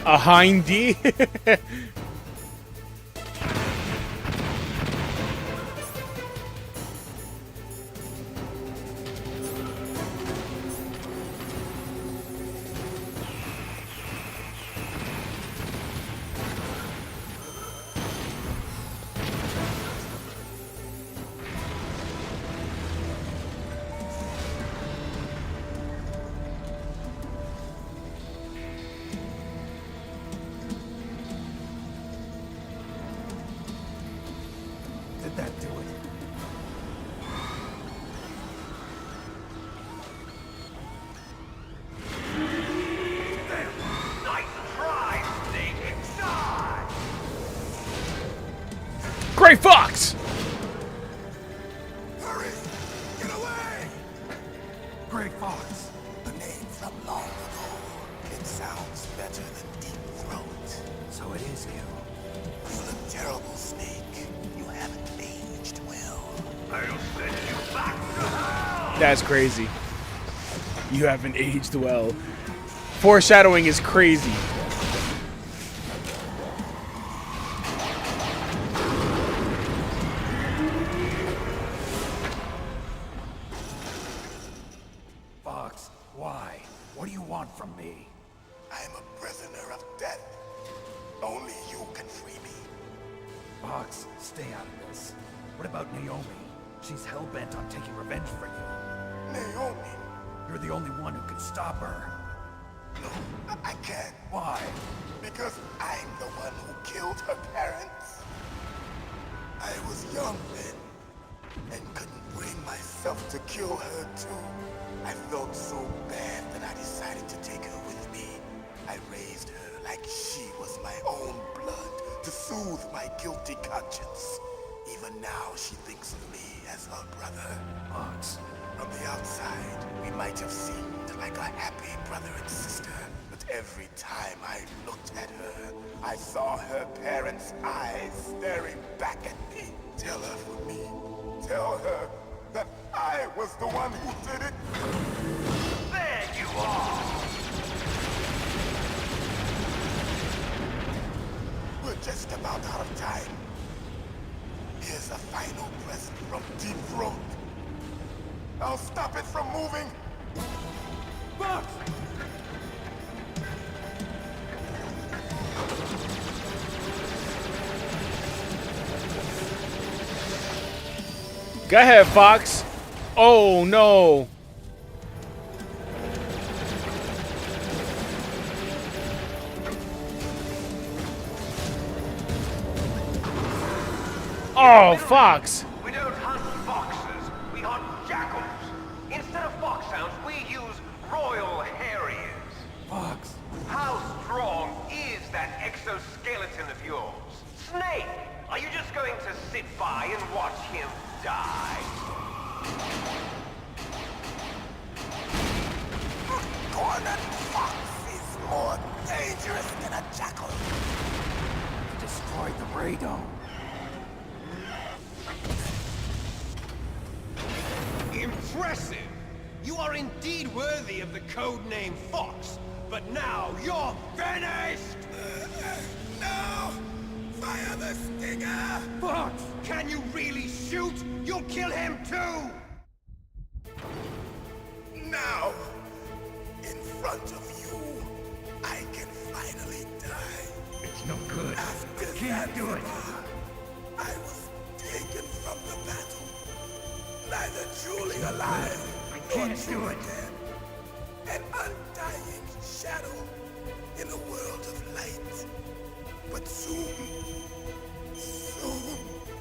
A: A hindy?
D: Did that do it?
A: Gray Fox!
D: Hurry! Get away! Gray Fox.
E: A name from long ago. It sounds better than Deep Throat.
D: So it is you.
E: You look terrible, Snake. You haven't aged well.
D: I'll send you back to hell!
A: That's crazy. You haven't aged well. Foreshadowing is crazy.
D: Fox, why? What do you want from me?
E: I'm a prisoner of death. Only you can free me.
D: Fox, stay out of this. What about Naomi? She's hell-bent on taking revenge for you.
E: Naomi?
D: You're the only one who can stop her.
E: No, I can't.
D: Why?
E: Because I'm the one who killed her parents. I was young then, and couldn't bring myself to kill her too. I felt so bad that I decided to take her with me. I raised her like she was my own blood to soothe my guilty conscience. Even now, she thinks of me as her brother.
D: Fox.
E: From the outside, we might have seemed like a happy brother and sister, but every time I looked at her, I saw her parents' eyes staring back at me. Tell her for me. Tell her that I was the one who did it.
D: There you are!
E: We're just about out of time. Here's a final present from Deep Throat. I'll stop it from moving.
D: Fox!
A: Go ahead, Fox. Oh, no. Oh, Fox.
F: We don't hunt foxes, we hunt jackals. Instead of foxhounds, we use Royal Harriers.
D: Fox!
F: How strong is that exoskeleton of yours? Snake, are you just going to sit by and watch him die?
E: Cornered fox is more dangerous than a jackal.
D: Destroyed the radome.
I: Impressive! You are indeed worthy of the codename Fox, but now you're finished!
E: No! Fire the stinger!
I: Fox! Can you really shoot? You'll kill him too!
E: Now, in front of you, I can finally die.
D: It's no good.
E: After
D: I can't do it.
E: I was taken from the battle. Neither truly alive,
D: I
E: nor
D: can't do
E: truly
D: it.
E: dead. An undying shadow in a world of light. But soon,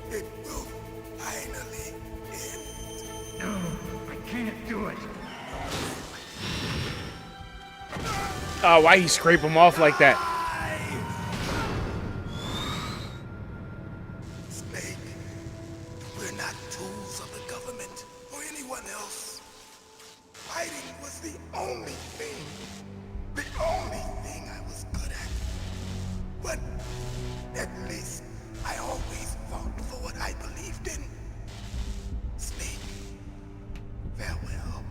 E: it will finally end.
D: No, I can't do it.
A: Oh, why he scrape him off like that?
E: Snake, we're not tools of the government or anyone else. Fighting was the only thing I was good at. But at least I always fought for what I believed in. Snake, farewell.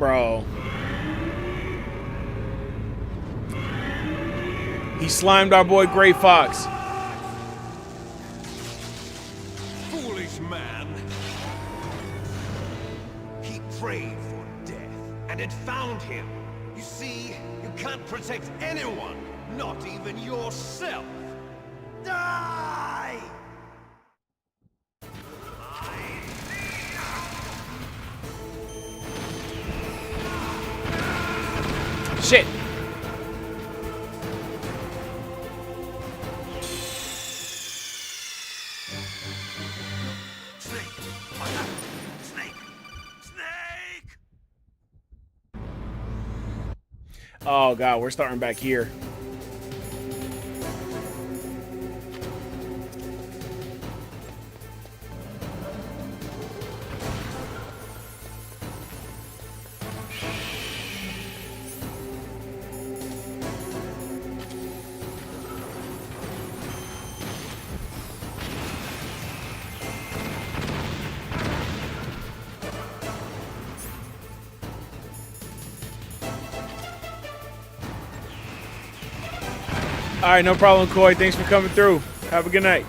A: Bro. He slimed our boy Gray Fox.
I: Foolish man. He prayed for death, and it found him. You see, you can't protect anyone, not even yourself. Die!
A: Shit. Oh god, we're starting back here. All right, no problem, Coy. Thanks for coming through. Have a good night.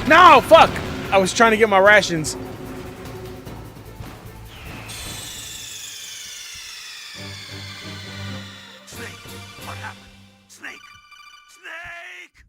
A: No, fuck! I was trying to get my rations.
E: Snake! What happened? Snake! Snake!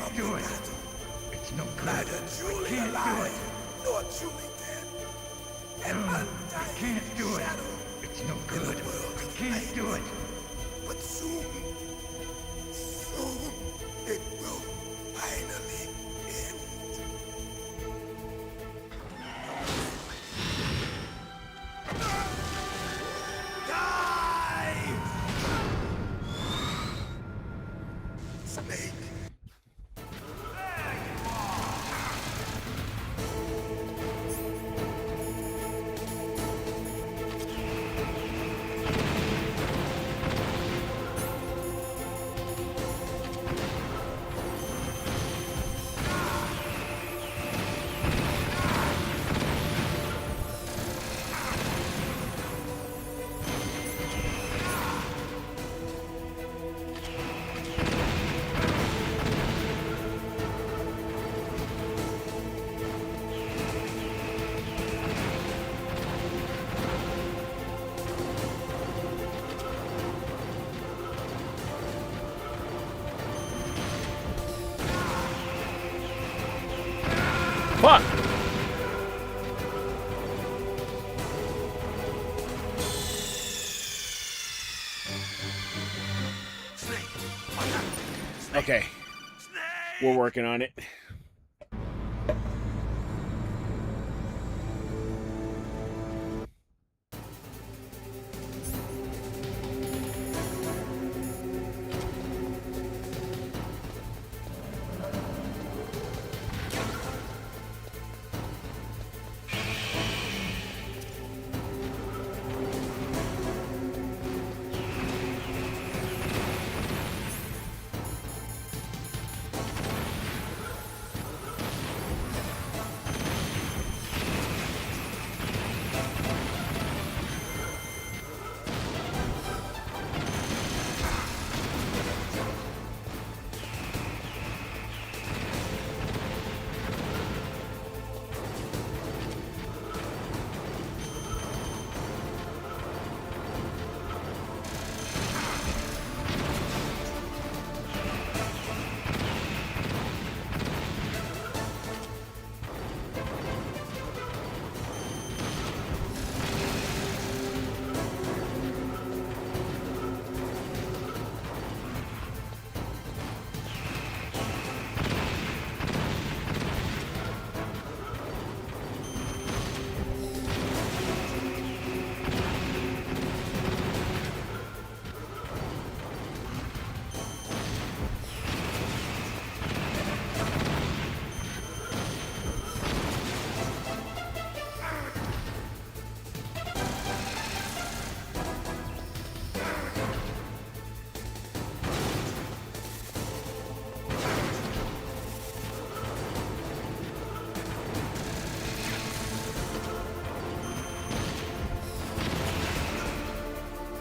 D: can't do it. It's no good. Neither truly alive, nor truly dead. And I can't do it. It's no good. I can't do it. But soon it will finally end. Die! Snake.
A: Fuck! Okay. We're working on it.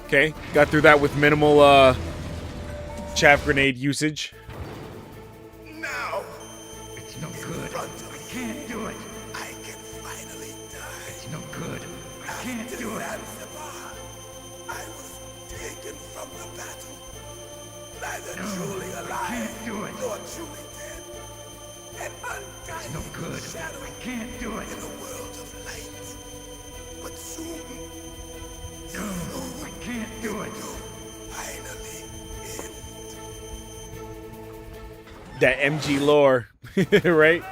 A: Okay, got through that with minimal chaff grenade usage.
D: Now! It's no good. I can't do it. I can finally die. It's no good. I can't do it. I was taken from the battle. Neither truly alive nor truly dead. And undying it's no good. Shadow I can't do it. In a world of light. But soon I can't do it. Finally end.
A: That MG lore, right?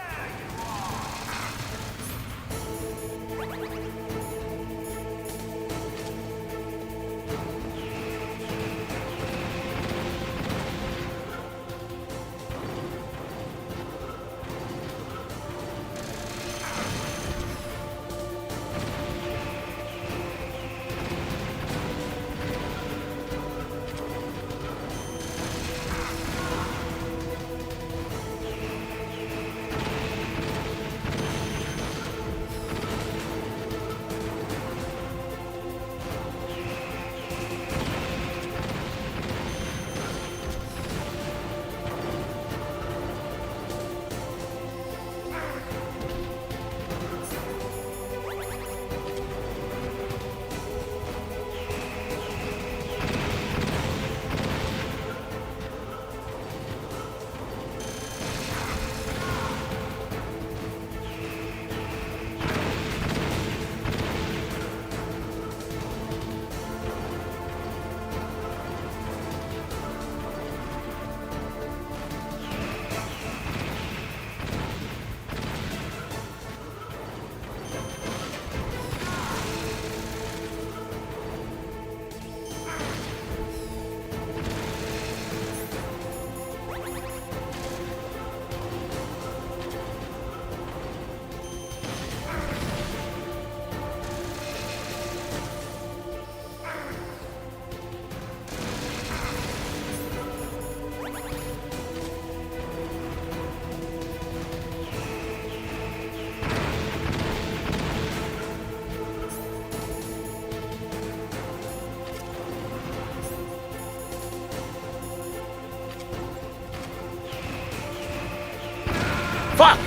A: Fuck!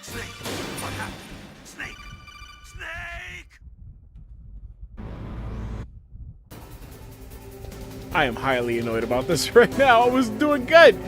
I: Snake! What happened? Snake! Snake!
A: I am highly annoyed about this right now. I was doing good.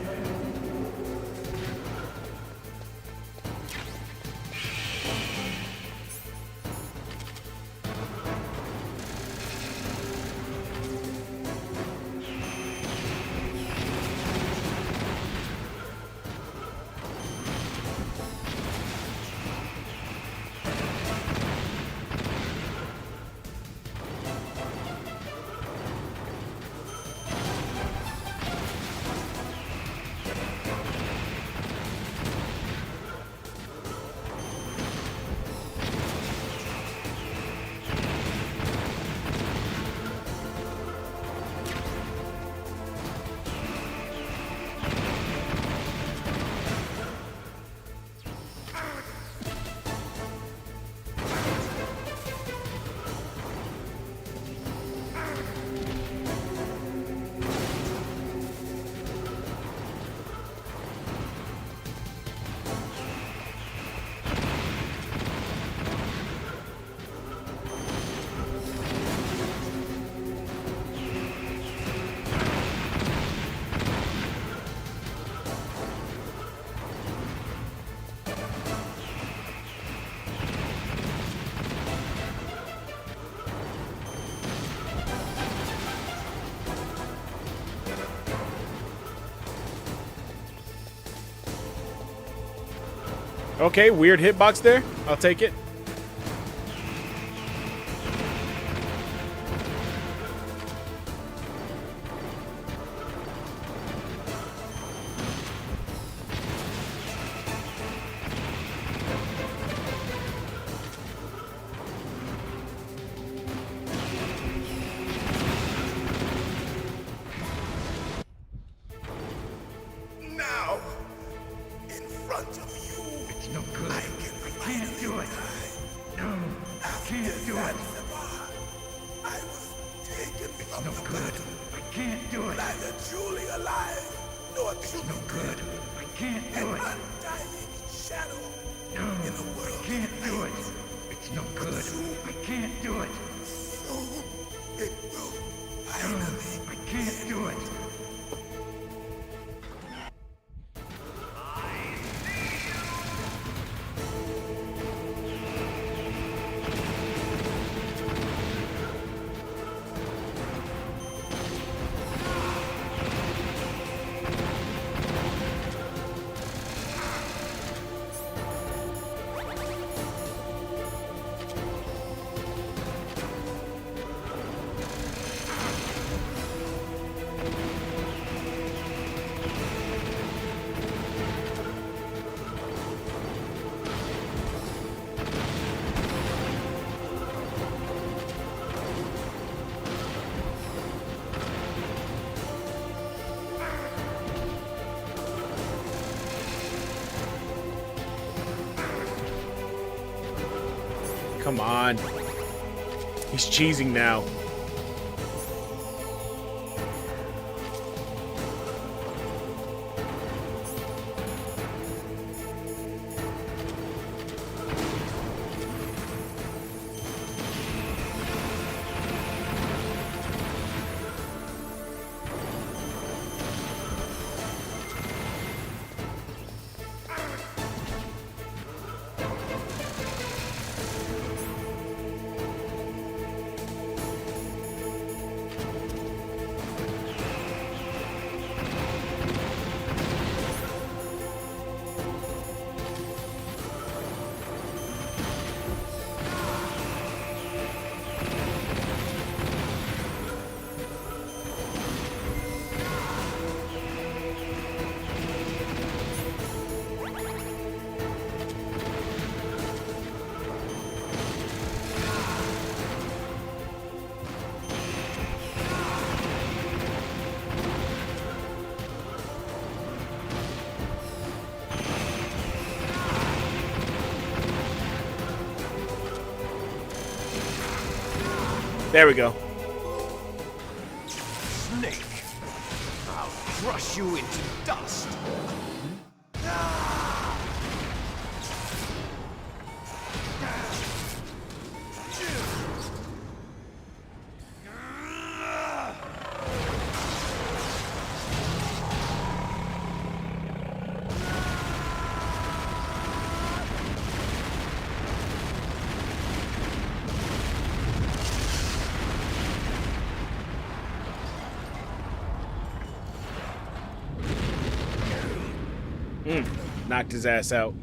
A: Okay, weird hitbox there. I'll take it.
E: Now, in front of you,
D: It's no good. I can't do it. No, I can't do it.
E: I was taken
D: It's no good. I can't do it.
E: neither truly alive nor truly
D: No good. I can't do it.
E: undying shadow
D: No,
E: in the world.
D: I can't do it. It's no good. I can't do it.
E: Soon it will
D: No,
E: finally.
D: I can't do it.
A: Come on. He's cheesing now. There we go.
I: crush you into dust.
A: Knocked his ass out.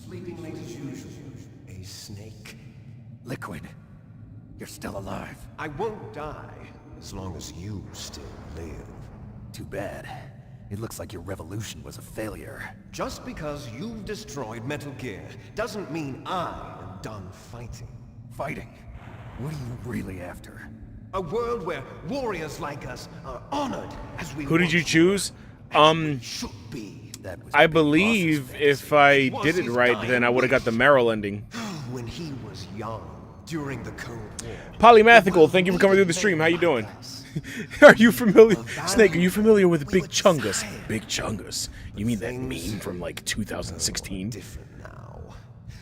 B: Sleeping late as usual. A snake.
C: Liquid, you're still alive.
F: I won't die as long as you still live.
C: Too bad. It looks like your revolution was a failure.
F: Just because you've destroyed Metal Gear doesn't mean I am done fighting.
C: Fighting? What are you really after?
F: A world where warriors like us are honored as we
A: Who did you
F: once
A: choose?
F: should be.
C: That was
A: I
C: Big
A: believe
C: Boss's
A: if I did it right, then I would have got the Meryl ending.
F: When he was young, during the Cold War.
A: Polymathical, thank you for coming through the stream. How you doing? Are you familiar, Snake? Are you familiar with Big Chungus? Big Chungus. You mean that meme from like 2016?
F: Different now.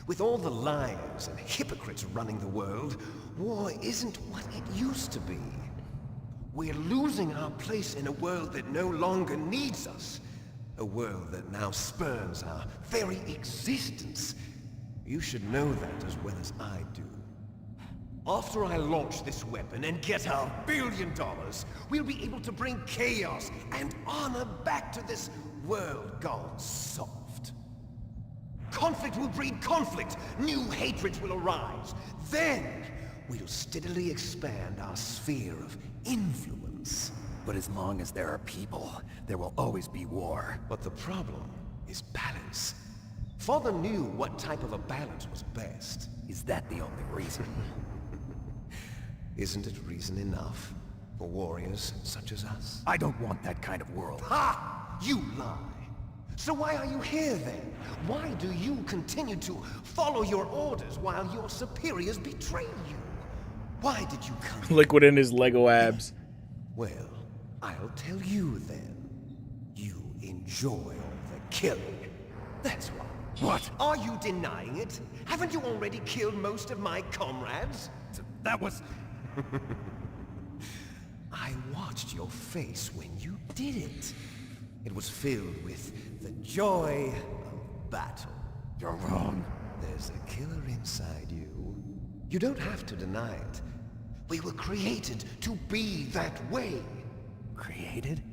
F: With all the liars and hypocrites running the world, war isn't what it used to be. We're losing our place in a world that no longer needs us. A world that now spurns our very existence. You should know that as well as I do. After I launch this weapon and get our $1 billion, we'll be able to bring chaos and honor back to this world gone soft. Conflict will breed conflict. New hatreds will arise. Then, we'll steadily expand our sphere of influence.
C: But as long as there are people, there will always be war.
F: But the problem is balance. Father knew what type of a balance was best.
C: Is that the only reason?
F: Isn't it reason enough for warriors such as us?
C: I don't want that kind of world.
F: Ha! You lie! So why are you here then? Why do you continue to follow your orders while your superiors betray you? Why did you come?
A: Liquid in his Lego abs.
F: Well, I'll tell you then. You enjoy all the killing. That's why.
C: What?
F: Are you denying it? Haven't you already killed most of my comrades?
C: That was...
F: I watched your face when you did it. It was filled with the joy of battle.
C: You're wrong.
F: There's a killer inside you. You don't have to deny it. We were created to be that way.
C: Created?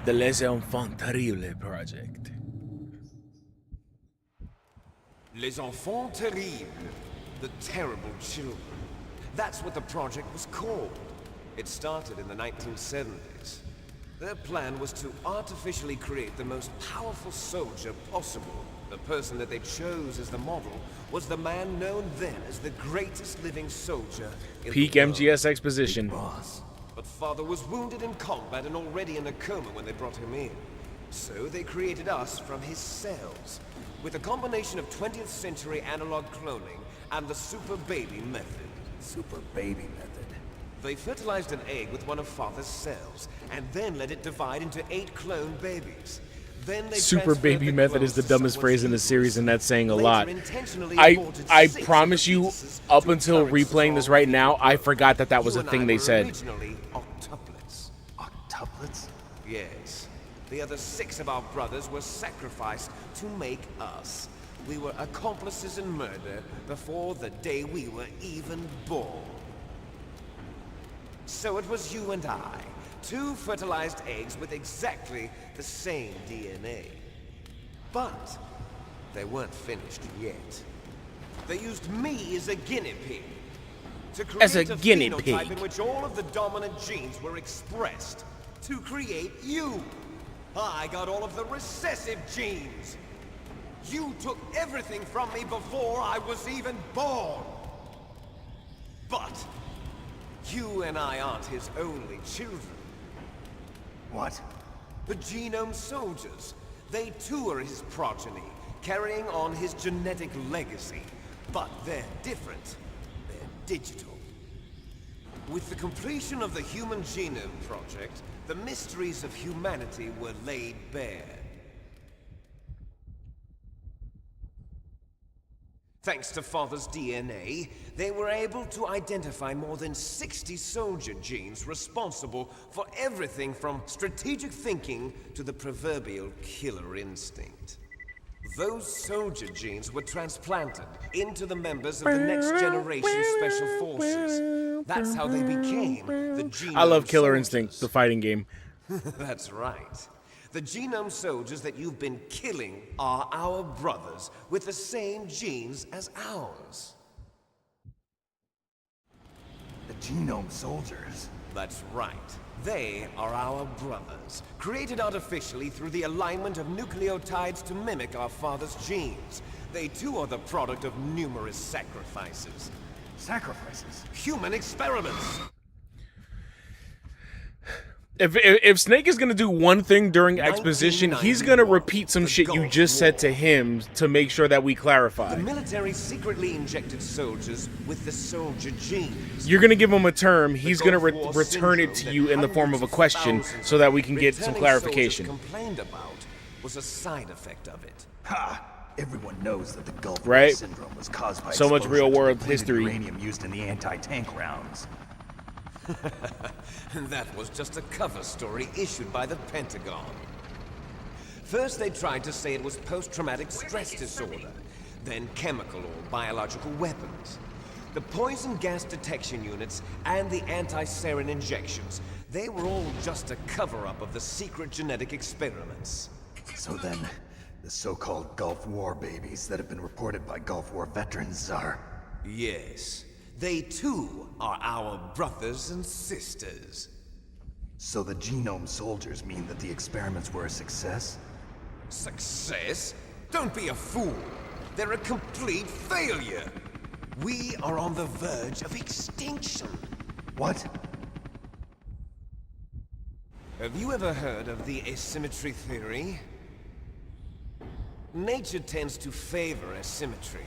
A: The Les Enfants Terribles project.
F: Les Enfants Terribles. The terrible children. That's what the project was called. It started in the 1970s. Their plan was to artificially create the most powerful soldier possible. The person that they chose as the model was the man known then as the greatest living soldier in
A: Peak
F: the world.
A: MGS exposition.
C: Boss.
F: But Father was wounded in combat and already in a coma when they brought him in. So they created us from his cells, with a combination of 20th century analog cloning and the super baby method.
C: Super baby method.
F: They fertilized an egg with one of Father's cells, and then let it divide into 8 clone babies. Then they
A: Super
F: transferred
A: baby
F: the
A: method is the
F: clones to
A: dumbest
F: someone's
A: phrase in the series, and that's saying a
F: Later
A: lot.
F: intentionally
A: I
F: aborted 6
A: promise you,
F: fetuses
A: up
F: to
A: until
F: encourage
A: replaying this
F: strong
A: right now, I
F: growth.
A: forgot that that was
F: You
A: a
F: and
A: thing
F: I
A: they
F: were
A: said.
F: Originally octuplets.
C: Octuplets?
F: Yes. The other 6 of our brothers were sacrificed to make us. We were accomplices in murder before the day we were even born. So it was you and I, 2 fertilized eggs with exactly the same DNA. But they weren't finished yet. They used me as a guinea pig. To
A: as a
F: create
A: guinea
F: phenotype
A: pig.
F: in which all of the dominant genes were expressed. To create you. I got all of the recessive genes. You took everything from me before I was even born. But you and I aren't his only children.
D: What?
F: The Genome Soldiers. They too are his progeny, carrying on his genetic legacy. But they're different. They're digital. With the completion of the Human Genome Project, the mysteries of humanity were laid bare. Thanks to Father's DNA, they were able to identify more than 60 soldier genes responsible for everything from strategic thinking to the proverbial killer instinct. Those soldier genes were transplanted into the members of the Next Generation Special Forces. That's how they became the Genome
A: I love Killer
F: Soldiers.
A: Instinct, the fighting game.
F: That's right. The Genome Soldiers that you've been killing are our brothers with the same genes as ours.
D: The Genome Soldiers?
F: That's right. They are our brothers, created artificially through the alignment of nucleotides to mimic our father's genes. They too are the product of numerous sacrifices.
D: Sacrifices?
F: Human experiments!
A: If Snake is gonna do one thing during exposition, he's gonna repeat some shit you just said to him to make sure that we clarify.
F: The military secretly injected soldiers with the soldier genes.
A: You're gonna give him a term, he's gonna return it to you in the form of a question so that we can get some clarification.
F: Complained about was a side effect of it.
D: Ha! Everyone knows that the Gulf
A: Right?
D: War syndrome was caused by
A: So much
D: exposure to
A: real-world
D: depleted
A: history.
D: uranium used in the anti-tank rounds.
F: That was just a cover story issued by the Pentagon. First they tried to say it was post-traumatic stress disorder, then chemical or biological weapons. The poison gas detection units and the anti-sarin injections, they were all just a cover-up of the secret genetic experiments.
D: So then, the so-called Gulf War babies that have been reported by Gulf War veterans are...
F: Yes, they too are our brothers and sisters.
D: So the Genome Soldiers mean that the experiments were a success?
F: Success? Don't be a fool. They're a complete failure. We are on the verge of extinction.
D: What?
F: Have you ever heard of the asymmetry theory? Nature tends to favor asymmetry.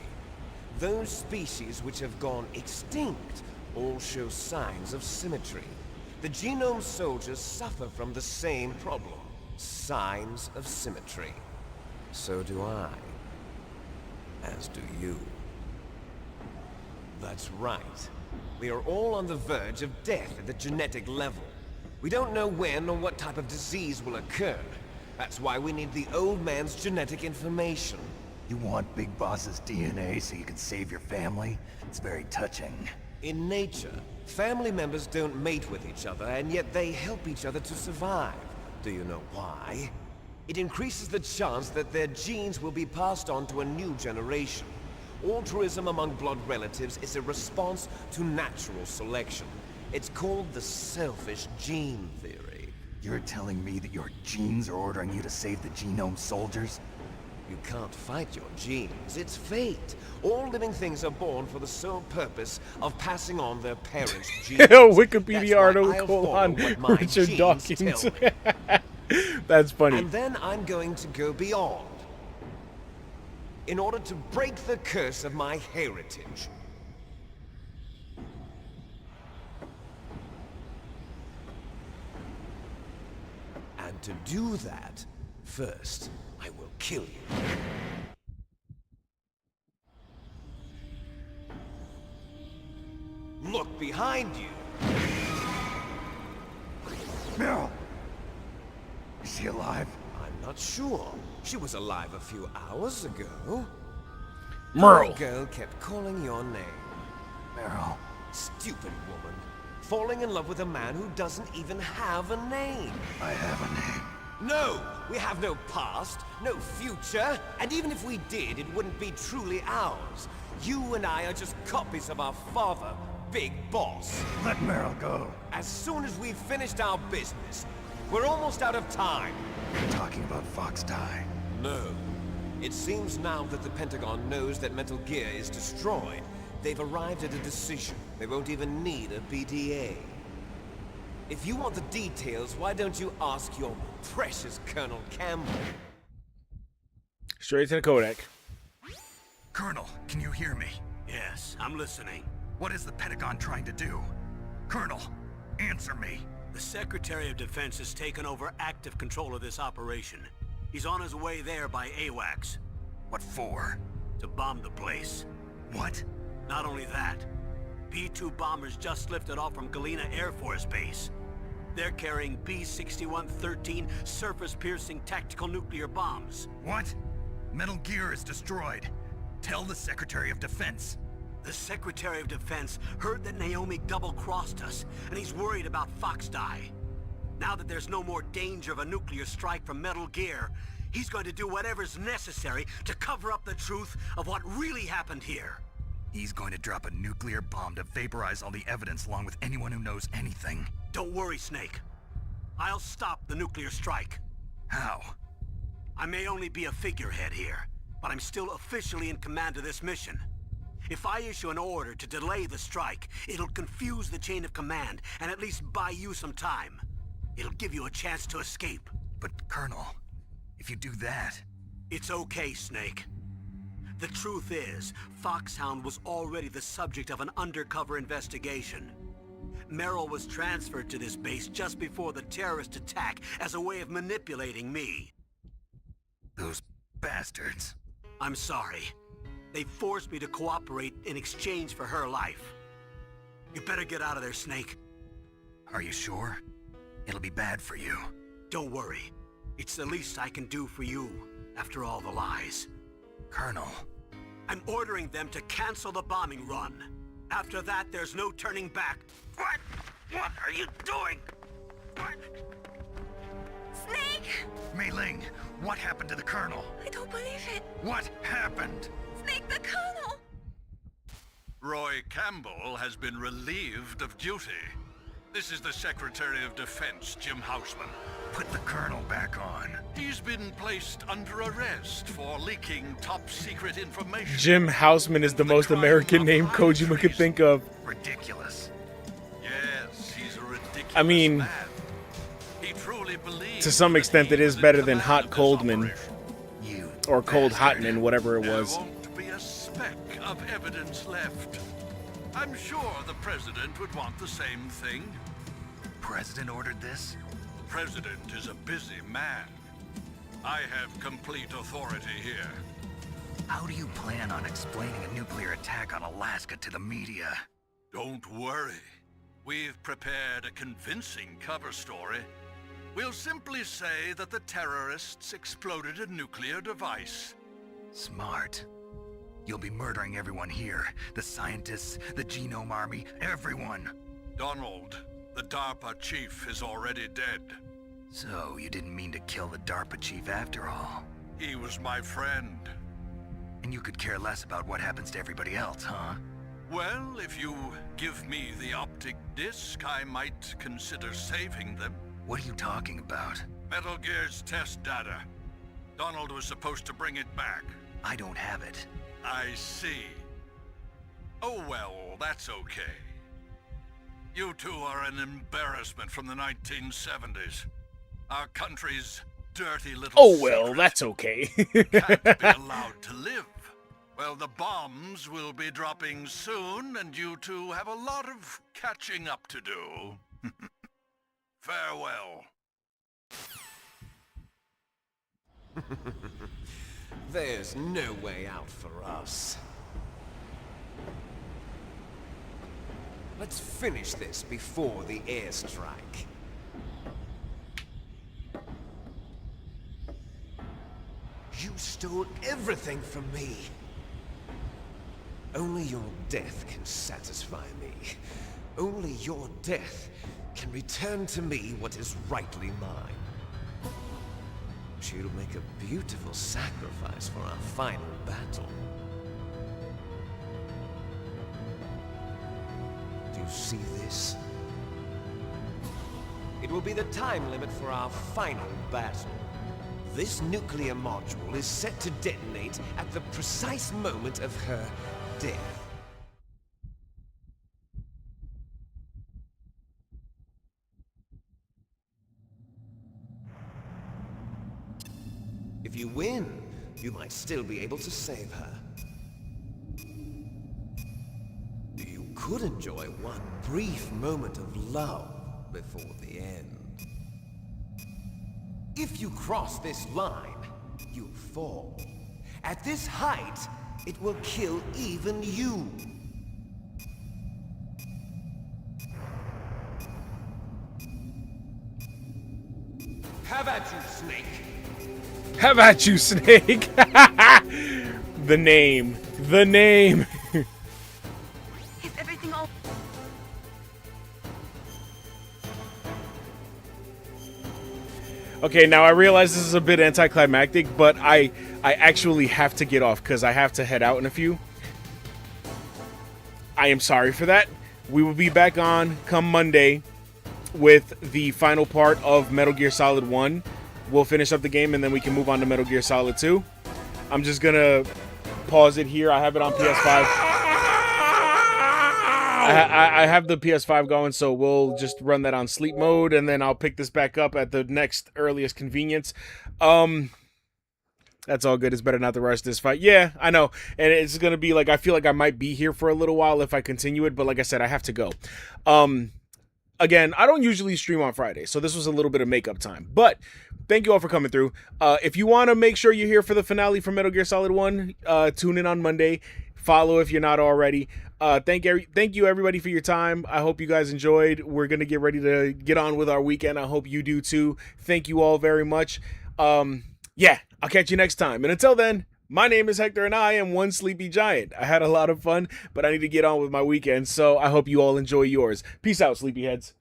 F: Those species which have gone extinct all show signs of symmetry. The Genome Soldiers suffer from the same problem. Signs of symmetry. So do I. As do you. That's right. We are all on the verge of death at the genetic level. We don't know when or what type of disease will occur. That's why we need the old man's genetic information.
D: You want Big Boss's DNA so you can save your family? It's very touching.
F: In nature, family members don't mate with each other, and yet they help each other to survive. Do you know why? It increases the chance that their genes will be passed on to a new generation. Altruism among blood relatives is a response to natural selection. It's called the selfish gene theory.
D: You're telling me that your genes are ordering you to save the Genome Soldiers?
F: You can't fight your genes. It's fate. All living things are born for the sole purpose of passing on their parents' genes.
A: Wikipedia
F: That's why I'll
A: article
F: follow
A: on
F: what my
A: Richard
F: genes
A: Dawkins.
F: tell me.
A: That's funny.
F: And then I'm going to go beyond. In order to break the curse of my heritage. And to do that, first, I will kill you. Look behind you.
D: Meryl! Is she alive?
F: I'm not sure. She was alive a few hours ago.
A: Merle.
F: The girl kept calling your name.
D: Meryl.
F: Stupid woman. Falling in love with a man who doesn't even have a name.
D: I have a name.
F: No! We have no past, no future, and even if we did, it wouldn't be truly ours. You and I are just copies of our father,
I: big boss.
D: Let Meryl go.
I: As soon as we've finished our business, we're almost out of time.
D: You're talking about Fox Die.
I: No. It seems now that the Pentagon knows that Metal Gear is destroyed. They've arrived at a decision. They won't even need a BDA. If you want the details, why don't you ask your precious Colonel Campbell?
A: Straight to the Kodak.
D: Colonel, can you hear me?
E: Yes, I'm listening.
D: What is the Pentagon trying to do? Colonel, answer me.
E: The Secretary of Defense has taken over active control of this operation. He's on his way there by AWACS.
D: What for?
E: To bomb the place.
D: What?
E: Not only that, B-2 bombers just lifted off from Galena Air Force Base. They're carrying B-6113 surface-piercing tactical nuclear bombs.
D: What? Metal Gear is destroyed. Tell the Secretary of Defense.
E: The Secretary of Defense heard that Naomi double-crossed us, and he's worried about Fox Die. Now that there's no more danger of a nuclear strike from Metal Gear, he's going to do whatever's necessary to cover up the truth of what really happened here.
D: He's going to drop a nuclear bomb to vaporize all the evidence along with anyone who knows anything.
E: Don't worry, Snake. I'll stop the nuclear strike.
D: How?
E: I may only be a figurehead here, but I'm still officially in command of this mission. If I issue an order to delay the strike, it'll confuse the chain of command and at least buy you some time. It'll give you a chance to escape.
D: But, Colonel, if you do that...
E: It's okay, Snake. The truth is, Foxhound was already the subject of an undercover investigation. Meryl was transferred to this base just before the terrorist attack as a way of manipulating me.
D: Those bastards.
E: I'm sorry. They forced me to cooperate in exchange for her life. You better get out of there, Snake.
D: Are you sure? It'll be bad for you.
E: Don't worry. It's the least I can do for you, after all the lies.
D: Colonel.
E: I'm ordering them to cancel the bombing run. After that, there's no turning back. What? What are you doing? What?
H: Snake!
D: Mei Ling, what happened to the Colonel?
H: I don't believe it.
D: What happened?
H: Snake, the Colonel!
J: Roy Campbell has been relieved of duty. This is the Secretary of Defense, Jim Houseman.
D: Put the Colonel back on.
J: He's been placed under arrest for leaking top-secret information.
A: Jim Houseman is the most American name Kojima could think of.
D: Ridiculous.
J: Yes, he's a ridiculous
A: I mean,
J: man. He truly believes
A: to some
J: that
A: extent,
J: he
A: it is
J: in
A: better than
J: command
A: Hot
J: of this
A: Coldman.
J: operation.
D: You
A: Or Cold
D: bastard.
A: Hotman, whatever it was.
J: There won't be a speck of evidence left. I'm sure the President would want the same thing.
D: President ordered this?
J: The President is a busy man. I have complete authority here.
D: How do you plan on explaining a nuclear attack on Alaska to the media?
J: Don't worry. We've prepared a convincing cover story. We'll simply say that the terrorists exploded a nuclear device.
D: Smart. You'll be murdering everyone here. The scientists, the Genome Army, everyone.
J: Donald, the DARPA chief, is already dead.
D: So, you didn't mean to kill the DARPA chief after all.
J: He was my friend.
D: And you could care less about what happens to everybody else, huh?
J: Well, if you give me the optic disc, I might consider saving them.
D: What are you talking about?
J: Metal Gear's test data. Donald was supposed to bring it back.
D: I don't have it.
J: I see. Oh well, that's okay. You two are an embarrassment from the 1970s. Our country's dirty little
A: Oh well,
J: secret
A: that's okay.
J: can't be allowed to live. Well, the bombs will be dropping soon, and you two have a lot of catching up to do. Farewell.
F: There's no way out for us. Let's finish this before the airstrike. You stole everything from me. Only your death can satisfy me. Only your death can return to me what is rightly mine. She'll make a beautiful sacrifice for our final battle. see this? It will be the time limit for our final battle. This nuclear module is set to detonate at the precise moment of her death. If you win, you might still be able to save her. You could enjoy one brief moment of love before the end. If you cross this line, you fall. At this height, it will kill even you. Have at you, Snake.
A: Have at you, Snake. The name. The name.
H: Is everything all...
A: Okay, now I realize this is a bit anticlimactic, but I actually have to get off because I have to head out in a few. I am sorry for that. We will be back on come Monday with the final part of Metal Gear Solid 1. We'll finish up the game and then we can move on to Metal Gear Solid 2. I'm just gonna pause it here. I have it on PS5. I have the PS5 going, so we'll just run that on sleep mode, and then I'll pick this back up at the next earliest convenience. That's all good. It's better not to rush this fight. Yeah, I know. And it's going to be like, I feel like I might be here for a little while if I continue it, but like I said, I have to go. Again, I don't usually stream on Friday, so this was a little bit of makeup time. But thank you all for coming through. If you want to make sure you're here for the finale for Metal Gear Solid 1, tune in on Monday. Follow if you're not already. Thank you everybody for your time. I hope you guys enjoyed. We're going to get ready to get on with our weekend. I hope you do too. Thank you all very much. Yeah, I'll catch you next time. And until then, my name is Hector and I am One Sleepy Giant. I had a lot of fun, but I need to get on with my weekend, so I hope you all enjoy yours. Peace out, sleepyheads.